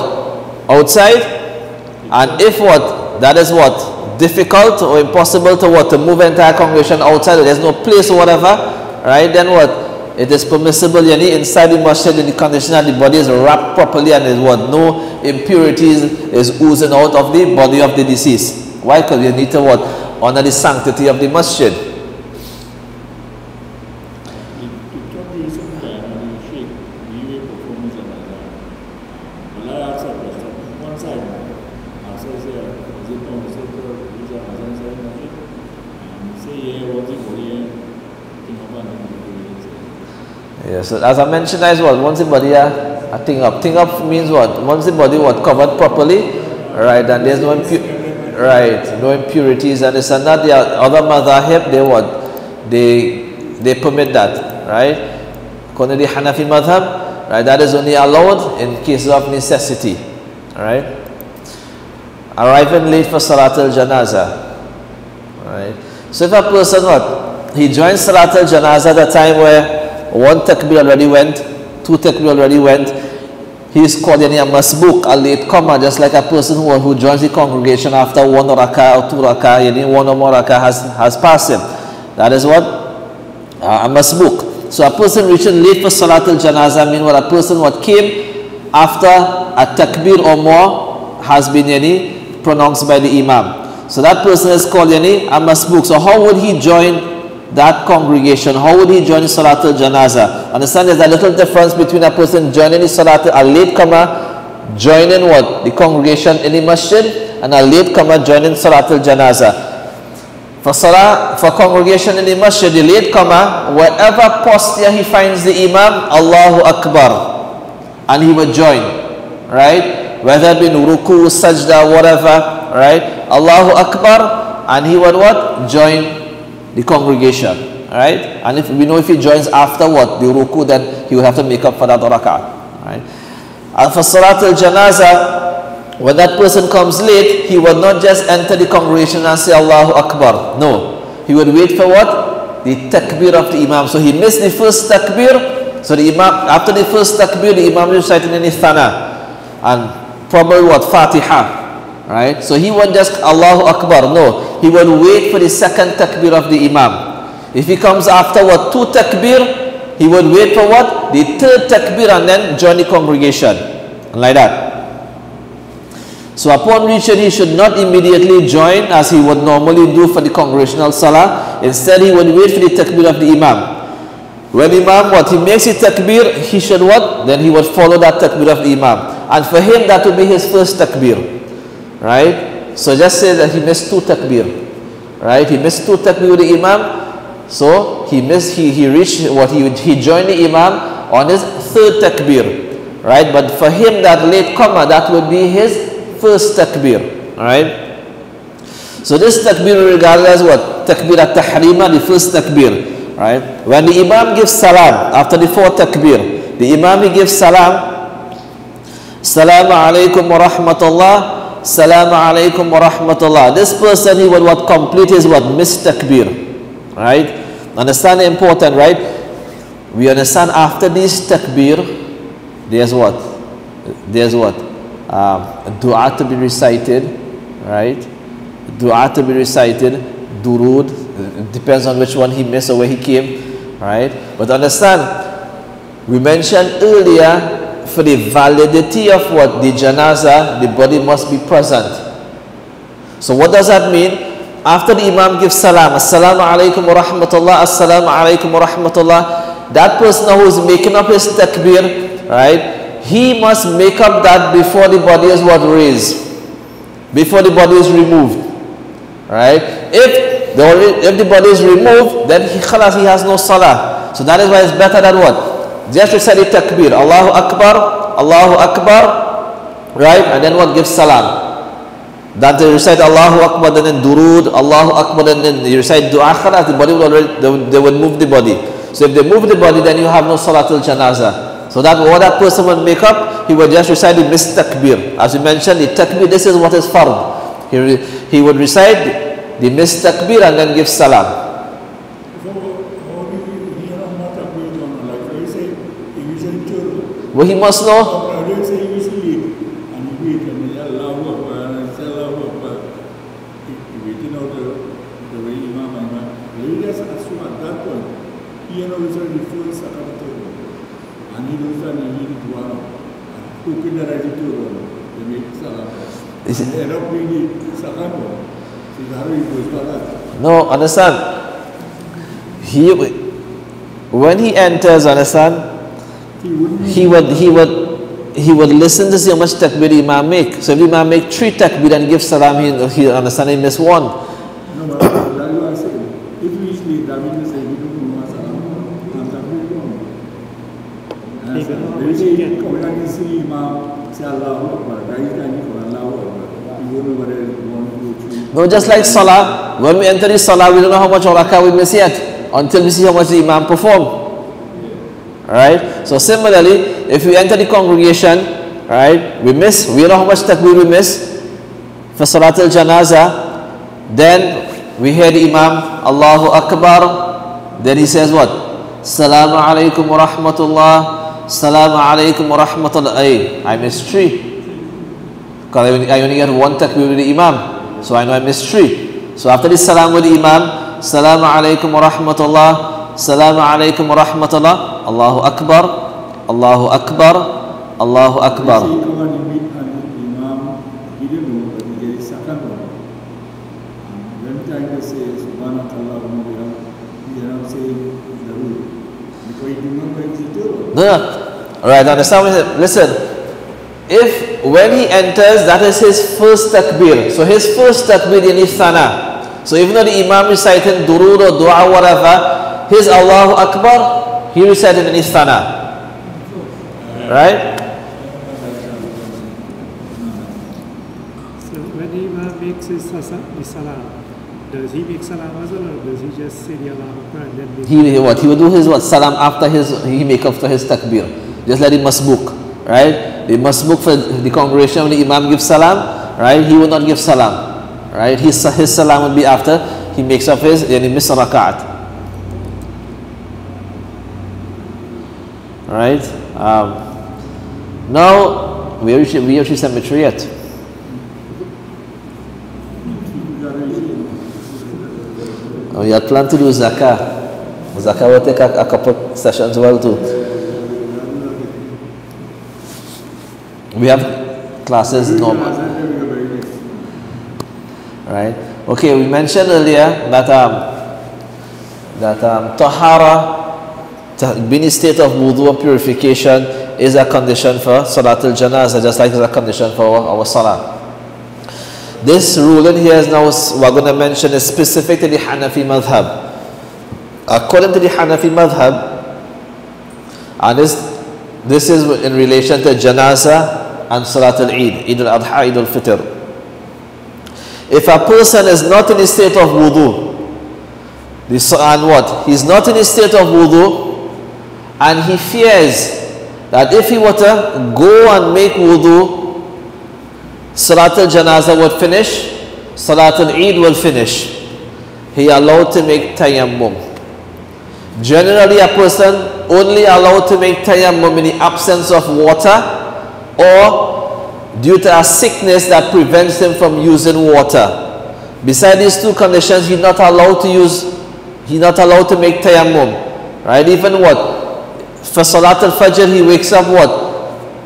Outside, and if what? That is what? Difficult or impossible to what? To move entire congregation outside, there's no place or whatever, right? Then what? It is permissible inside the masjid in the condition that the body is wrapped properly and is what? No impurities is oozing out of the body of the deceased. Why? Because you need to what? Honor the sanctity of the masjid. Yes, so as I mentioned as well, once the body a thing up means what? Once the body what? Covered properly, right, and there's no impurities and this and that. The other madhahib, they what? They permit that, right? According to the Hanafi madhab, right, that is only allowed in cases of necessity, right? Arriving late for Salat al-Janazah, right? So if a person what? He joins Salat al-Janazah at a time where one takbir already went, two takbir already went, he is called a masbuk, a late comer, just like a person who joins the congregation after one rakah or two rakah, one or more rakah has passed him. That is what? A masbuk. So a person reaching late for Salat al-Janazah means what? A person what came after a takbir or more has been pronounced by the imam. So that person is called a masbuk. So how would he join that congregation? How would he join Salat al-Janazah? Understand there's a little difference between a person joining the Salat, a late comer joining what? The congregation in the masjid, and a late comer joining Salat al-Janazah. For salah, for congregation in the masjid, the latecomer, wherever posture he finds the imam, Allahu Akbar, and he would join, right? Whether it be ruku, sajda, whatever, right? Allahu Akbar, and he would what? Join the congregation, right? And if we know if he joins after what? The ruku, then he will have to make up for that rak'ah, right? And for salat al-janazah, when that person comes late, he will not just enter the congregation and say Allahu Akbar. No. He would wait for what? The takbir of the imam. So he missed the first takbir. So the imam, after the first takbir, the imam is reciting any thana. And probably what? Fatiha. Right? So he won't just Allahu Akbar. No. He will wait for the second takbir of the imam. If he comes after what? 2 takbir, he will wait for what? The 3rd takbir and then join the congregation. And like that. So upon reaching, he should not immediately join as he would normally do for the congregational salah. Instead, he would wait for the takbir of the imam. When imam what? He makes the takbir, he should what? Then he would follow that takbir of the imam. And for him, that would be his first takbir. Right? So just say that he missed 2 takbir. Right? He missed 2 takbir with the imam. So he reached what? He joined the imam on his 3rd takbir. Right? But for him, that late comer, that would be his first takbir, right? So this takbir regarded as what? Takbir at-tahrima, the first takbir, right? When the imam gives salam, after the 4th takbir, the imam he gives salam, Assalamu alaikum wa rahmatullah, Assalamu alaikum wa rahmatullah. This person, he would what? Complete his what? Missed takbir, right? Understand the important, right? We understand after this takbir, there's what? There's what? Dua to be recited, right? Dua to be recited, durud, it depends on which one he missed or where he came, right? But understand, we mentioned earlier, for the validity of what? The janazah, the body must be present. So what does that mean? After the imam gives salam, Assalamu alaikum wa rahmatullah, Assalamu alaikum wa rahmatullah, that person who is making up his takbir, right? He must make up that before the body is what? Raised. Before the body is removed. Right? If the body is removed, then he has no salah. So that is why it's better than what? Just recite the takbir. Allahu Akbar, Allahu Akbar. Right? And then what? Give salam. That they recite Allahu Akbar, then durud, Allahu Akbar, then you recite dua, the body will already, they will move the body. So if they move the body, then you have no salatul janazah. So that what that person will make up, he will just recite the missed takbir. As we mentioned, the takbir, this is what is fard. He would recite the missed takbir and then give salam. Well, he must know. No, understand. When he enters, understand, he would listen to see how much takbir the imam make. So if the imam make 3 takbir and give salam, he understand he missed 1. No, but that you are saying. If we sleep, that means we do salam and takbir don't. There is a when you see imam say Allahu Akbar, that is the for Allahu Akbar. You don't know whether you want to go through. No, just like salah. When we enter the salah, we don't know how much rakah we miss yet until we see how much the imam perform. Right? So similarly, if we enter the congregation, right, we know how much takbir we miss for salat al-janazah, then we hear the imam, Allahu Akbar, then he says what? Assalamu alaikum wa rahmatullah, Assalamu alaikum wa rahmatullah. Hey, I missed 3. Because I only get 1 takbir with the imam, so I know I missed 3. So after the salam with the imam, Assalamu alaikum wa rahmatullah, Assalamu alaikum wa rahmatullah, Allahu Akbar, Allahu Akbar, Allahu Akbar. No. Alright, understand? Listen. If when he enters, that is his first takbir. So his first takbir in his thana. So even though the Imam reciting durood or dua, whatever, his Allahu Akbar, he recited in Istana. Right? So when the Imam makes his salam, does he make salam as well, or does he just say the Allahu Akbar and then make He will do his salam after he make up for his takbir. Just like the masbuk, right? The masbuk for the congregation when the Imam gives salam, right? He will not give salam, right? His salam will be after he makes up his, then he miss a rak'at. Right? Now we reach cemetery yet. Oh, you had planned to do zakah. Zakah will take a couple sessions as well too. We have classes normal. Right? Okay, we mentioned earlier that tahara, being in state of wudu or purification, is a condition for Salatul Janazah, just like it's a condition for our Salah. This ruling here is now we're going to mention is specific to the Hanafi madhab. According to the Hanafi madhab, and this is in relation to Janazah and Salatul Eid, Eid al-Adha, Eid al-Fitr. If a person is not in a state of wudu, and what? He's not in a state of wudu, and he fears that if he were to go and make wudu, Salatul Janazah would finish, Salatul Eid will finish. He allowed to make tayammum. Generally, a person only allowed to make tayammum in the absence of water or due to a sickness that prevents him from using water. Besides these two conditions, he's not allowed to make tayammum. Right? Even what? For Salatul Fajr, he wakes up what?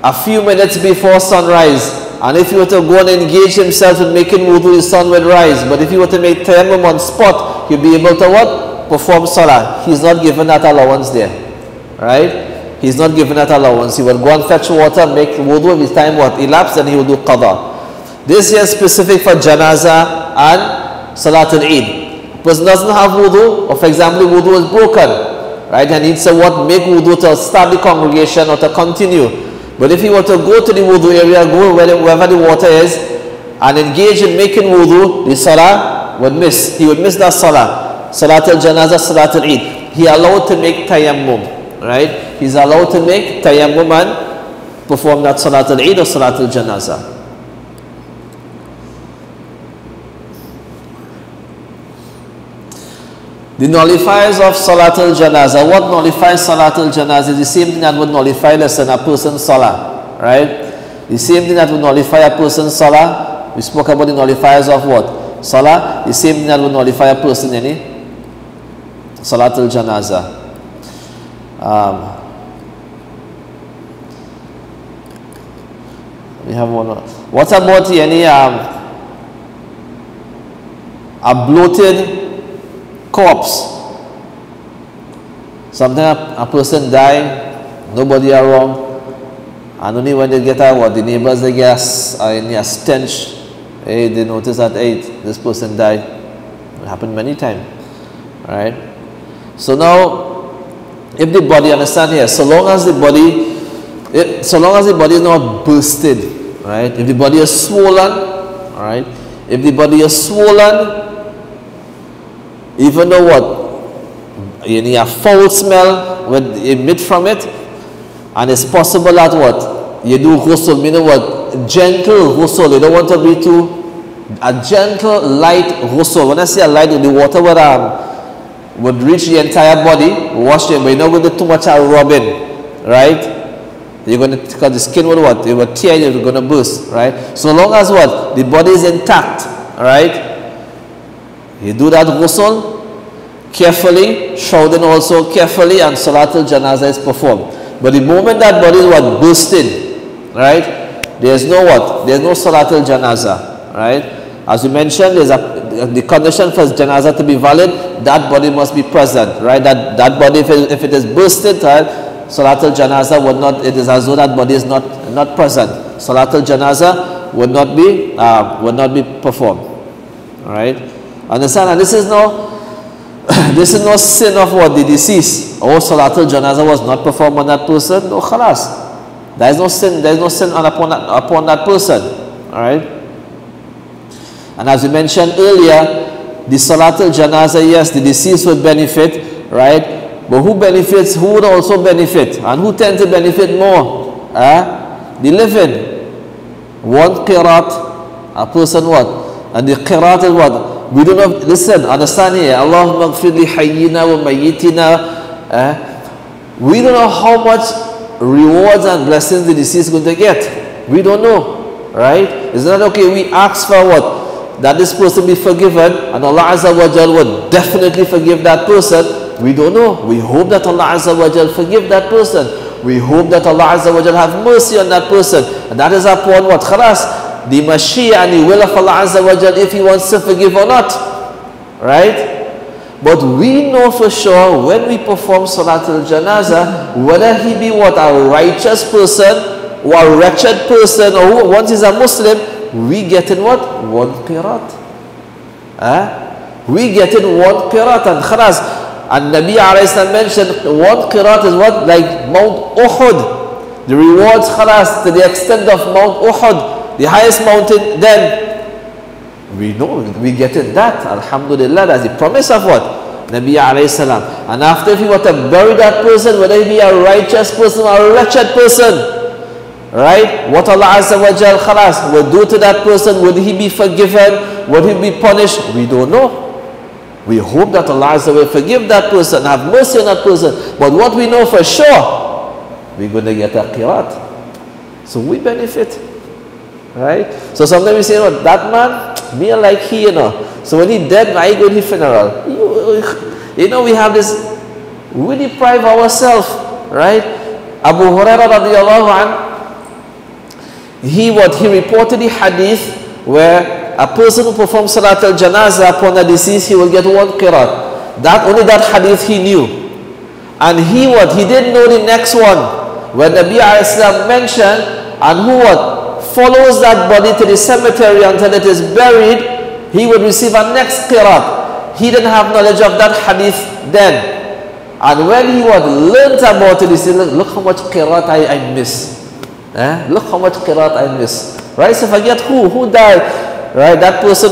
A few minutes before sunrise. And if he were to go and engage himself in making wudu, the sun would rise. But if he were to make tayammum on spot, he'll be able to what? Perform salah. He's not given that allowance there. Right? He's not given that allowance. He will go and fetch water, make wudu, if his time what? Elapsed, and he will do qada. This here is specific for janazah and Salatul Eid. Person doesn't have wudu, or for example, wudu is broken. Right? And needs to what? Make wudu to start the congregation or to continue. But if he were to go to the wudu area, go wherever the water is, and engage in making wudu, the salah would miss. He would miss that salah. Salatul Janazah, Salatul Eid. He allowed to make tayammum. Right? He's allowed to make tayammum and perform that Salatul Eid or Salatul Janazah. The nullifiers of Salatul Janazah. What nullifies Salatul Janazah is the same thing that would nullify, let's say, a person's Salah. Right? The same thing that would nullify a person's Salah. We spoke about the nullifiers of what? Salah. The same thing that would nullify a person in Salatul Janazah. We have one. What about any a bloated corpse? Sometimes a person die, nobody around, and only when they get out, the neighbors they get a stench. Hey, they notice that this person died. It happened many times, right? So now, if the body, understand here, so long as the body is not bursted, right? If the body is swollen, right? If the body is swollen, even though what? You need a foul smell would emit from it, and it's possible that what? You do ghusl, meaning what? Gentle ghusl. You don't want to be a gentle, light ghusl. When I say a light, the water would reach the entire body, wash it, but you're not going to do too much rubbing, right? You're going to, because the skin will what? It will tear, you're going to burst, right? So long as what? The body is intact, right? You do that ghusl carefully, shrouding also carefully, and Salatul Janazah is performed. But the moment that body is what? Bursted, right? There's no what? There's no Salatul Janazah, right? As we mentioned, there's the condition for Janazah to be valid, that body must be present, right? That body, if it is bursted, right? Salatul Janazah would not, it is as though that body is not present. Salatul Janazah would not be performed, all right? Understand? And this is no this is no sin of what? The deceased. Oh, Salatul Janazah was not performed on that person. No, khalas. There is no sin upon that person. Alright? And as we mentioned earlier, the Salatul Janazah, yes, the deceased would benefit, right? But who benefits? Who would also benefit? And who tend to benefit more? The living. One qirat, a person what? And the qirat is what? We do not, listen, understand here. Allahumma gfir li hayyina wa mayyitina. We don't know how much rewards and blessings the deceased is going to get. We don't know, right? It's not okay, we ask for what? That this person be forgiven, and Allah Azza wa Jal would definitely forgive that person. We don't know. We hope that Allah Azza wa Jal forgive that person. We hope that Allah Azza wa Jal have mercy on that person. And that is upon what? Khalas. The Mashiach and the will of Allah Azza wa Jal, if He wants to forgive or not. Right? But we know for sure when we perform Salatul Janazah, whether he be what? A righteous person or a wretched person, or who, once he's a Muslim, we get in what? One qirat. We get in one qirat, and khalas. And Nabi alayhi salam mentioned one qirat is what? Like Mount Uhud. The rewards, khalas, to the extent of Mount Uhud, the highest mountain. Then we know we get in that. Alhamdulillah, that's the promise of what? Nabi alayhi salam. And after, if you were to bury that person, whether he be a righteous person or a wretched person, right? What Allah Azza wa Jal khalas will do to that person, would he be forgiven? Would he be punished? We don't know. We hope that Allah Azza will forgive that person, have mercy on that person. But what we know for sure, we're going to get a qirat. So we benefit. Right? So sometimes we say, oh, that man, me like he, you know. So when he dead, I go to the funeral. You know, we have this, we deprive ourselves, right? Abu Hurairah radiallahu anh, he reported the hadith where a person who performs Salat al-Janazah upon a deceased, he will get one qirat. Only that hadith he knew. And he didn't know the next one. When Nabi alayhi salam mentioned, and who follows that body to the cemetery until it is buried, he would receive a next qirat. He didn't have knowledge of that hadith then. And when he learned about it, he said, look how much qirat I miss. Look how much qirat I miss. Right? So forget who died. Right? That person,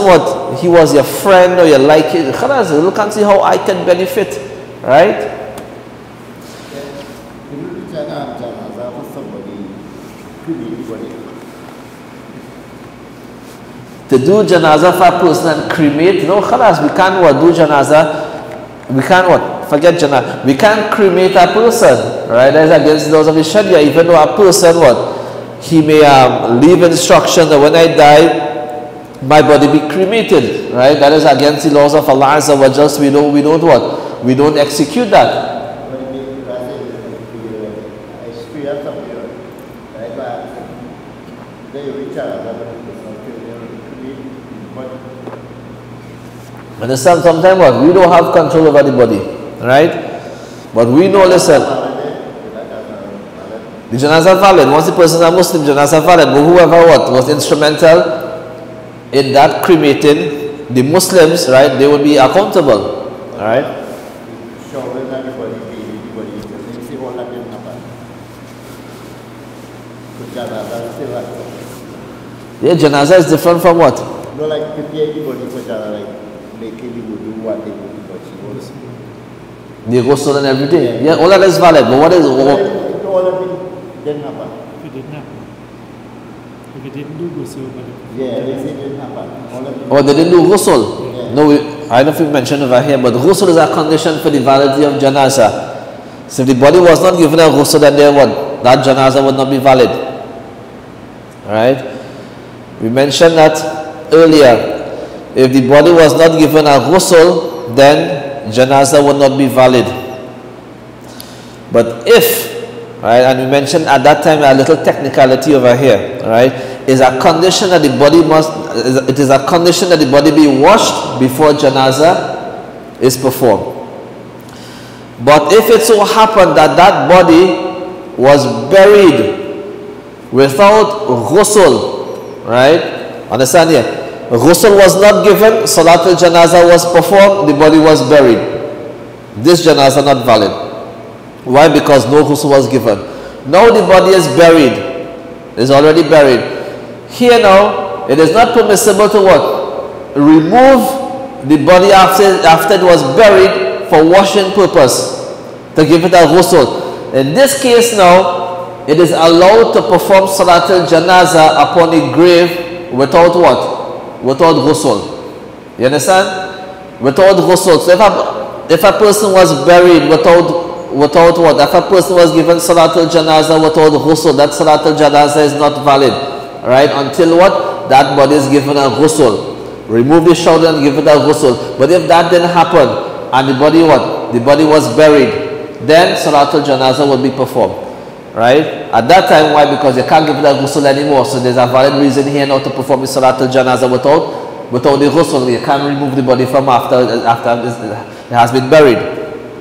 he was your friend or you like it. Look and see how I can benefit. Right? To do janazah for a person and cremate, no, khalas, we can't do janazah, we can't forget janazah, we can't cremate a person, right? That is against the laws of the Sharia. Even though a person, he may leave instruction that when I die, my body be cremated, right? That is against the laws of Allah Azza wa Jal. So we don't execute that. Understand? Sometimes we don't have control over the body, right? But we know, listen, the janazah valid. Once the person is a Muslim, janazah valid. But whoever was instrumental in that cremating, the Muslims, right, they will be accountable, right? Yeah, janazah is different from what? No, like prepare the body for janazah, like making the wudu, what they do, but she goes. The ghusl and everything. Yeah, all that is valid. But what is all of it didn't happen. If it didn't happen. If it didn't do ghusl, but yeah, they say it didn't happen. All of it. Oh, they didn't do ghusl. Yeah. No, I don't think we mentioned over here, but ghusl is a condition for the validity of janazah. So if the body was not given a ghusl, then that janazah would not be valid. Right? We mentioned that earlier. If the body was not given a ghusl, then janazah would not be valid. But if, right, and we mentioned at that time a little technicality over here, right, is a condition that the body it is a condition that the body be washed before janazah is performed. But if it so happened that that body was buried without ghusl, right? Understand here? ghusl was not given, Salatul Janazah was performed, the body was buried. This janazah not valid. Why? Because no ghusl was given. Now the body is buried. It's already buried. Here now, it is not permissible to what? Remove the body after it was buried for washing purpose, to give it a ghusl. In this case now, it is allowed to perform Salatul Janazah upon the grave without what? Without ghusl. You understand? Without ghusl. So if a person was buried without what? If a person was given Salatul Janazah without ghusl, that Salatul Janazah is not valid. Right? Until what? That body is given a ghusl. Remove the shoulder and give it a ghusl. But if that didn't happen, and the body what? The body was buried, then Salatul Janazah will be performed. Right? At that time, why? Because you can't give it a ghusl anymore. So there's a valid reason here now to perform the Salatul Janazah without the ghusl. You can't remove the body from after it has been buried.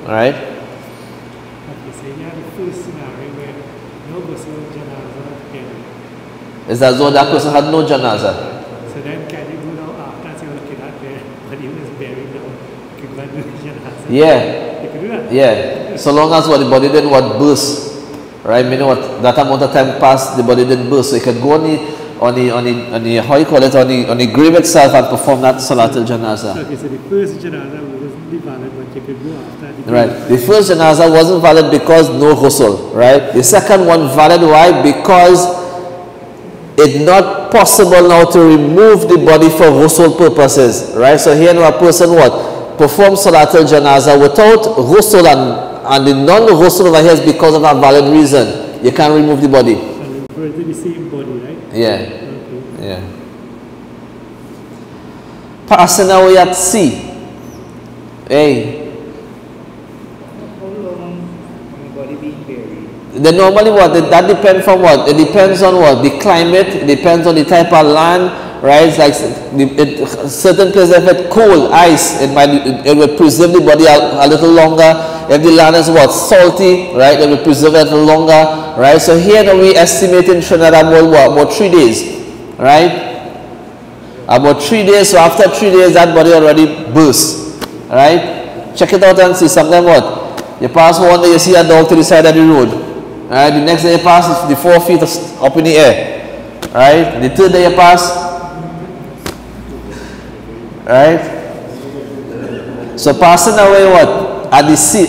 Alright? Okay, so you have the first scenario where no ghusl janazah can. It's as though that person had no janazah. So then can you go now after you look at that body was buried now? You can go and do the janazah. Yeah. You can do that? Yeah. So long as what the body didn't what burst. Right? Meaning what? That amount of time passed, the body didn't burst. So you can go on the how you call it, on the grave itself and perform that Salatul Janazah. Okay, so the first janazah wasn't valid, but you could go after the Right. The first janazah wasn't valid because no ghusl. Right. The second one valid. Why? Because it's not possible now to remove the body for ghusl purposes. Right. So here now a person what? Perform Salatul Janazah without ghusl, and the non-ghusl over here is because of a valid reason. You can't remove the body. And refer to the same body, right? Yeah. Okay. Yeah. Passing away at sea. Hey. How long the body being buried? Then normally what? That depends on what? It depends on what? The climate, it depends on the type of land, right? It's like certain places, if it's cold, ice, it will preserve the body a little longer. If the land is what? Salty, right? It will preserve it a little longer, right? So here now we estimate in Trinidad about 3 days, right? About 3 days. So after 3 days, that body already bursts, right? Check it out and see. Sometimes what? You pass one day, you see a dog to the side of the road, right? The next day you pass, it's the 4 feet up in the air, right? The third day you pass, right? So passing away what? At sea.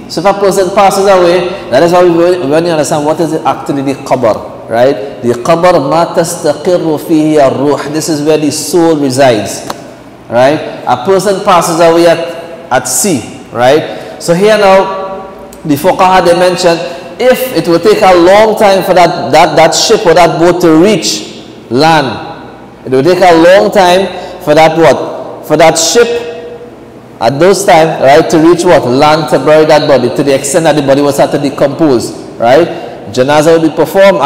So if a person passes away, that is how we understand what is actually the qabr, right? The qabr ma tastaqirru fihi ar-ruh. This is where the soul resides, right? A person passes away at sea, right? So here now, the fuqaha they mentioned, if it will take a long time for that ship or that boat to reach land, it will take a long time for that what? For that ship at those times, right, to reach what? Land, to bury that body, to the extent that the body was start to decompose, right? Janazah will be performed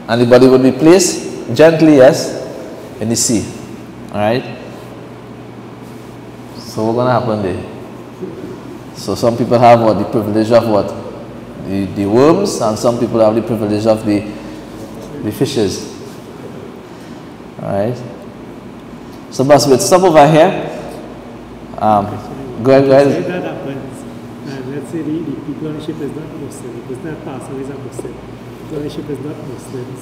and the body will be placed gently, yes, in the sea, alright? So what's going to happen there? So some people have what? The privilege of what? The worms, and some people have the privilege of the fishes, alright? So but we'll stop over here. Go ahead. If that happens, and let's say the people on the ship is not Muslim, because that passaways are Muslim, people on the ship is not Muslims,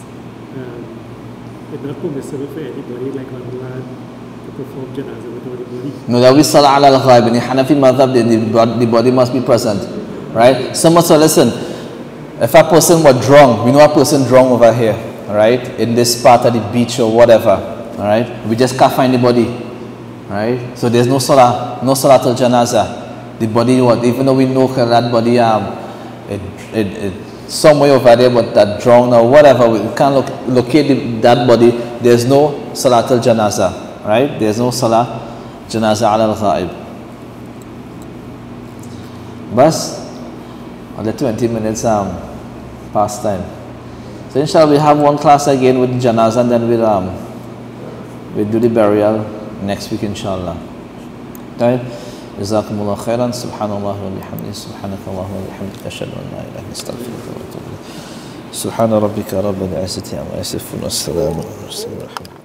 it's not permissible for anybody like on land to perform janazah without the body. No, that we salah ala al-ghaib. In the Hanafi madhab, the body must be present, right? So listen, if a person was drunk, we know a person drunk over here, right? In this part of the beach or whatever. Alright, we just can't find the body. Right? So there's no Salatul Janazah. The body, what? Even though we know that body, it's somewhere over there, but that drowned or whatever, we can't locate that body. There's no Salatul Janazah. Right? There's no Salah Janazah ala al-ghaib. Bas, under 20 minutes past time. So inshallah we have one class again with Janazah, and then we'll do the burial next week inshallah. Right? Jazakumullah khairan. Subhanallah wa bihamdihi. Subhanakallahumma wa bihamdika. Ashhadu an la ilaha illa anta astaghfiruka wa atubu ilayk. Subhana rabbika rabbil izzati amma yasifun, wassalamu alaikum.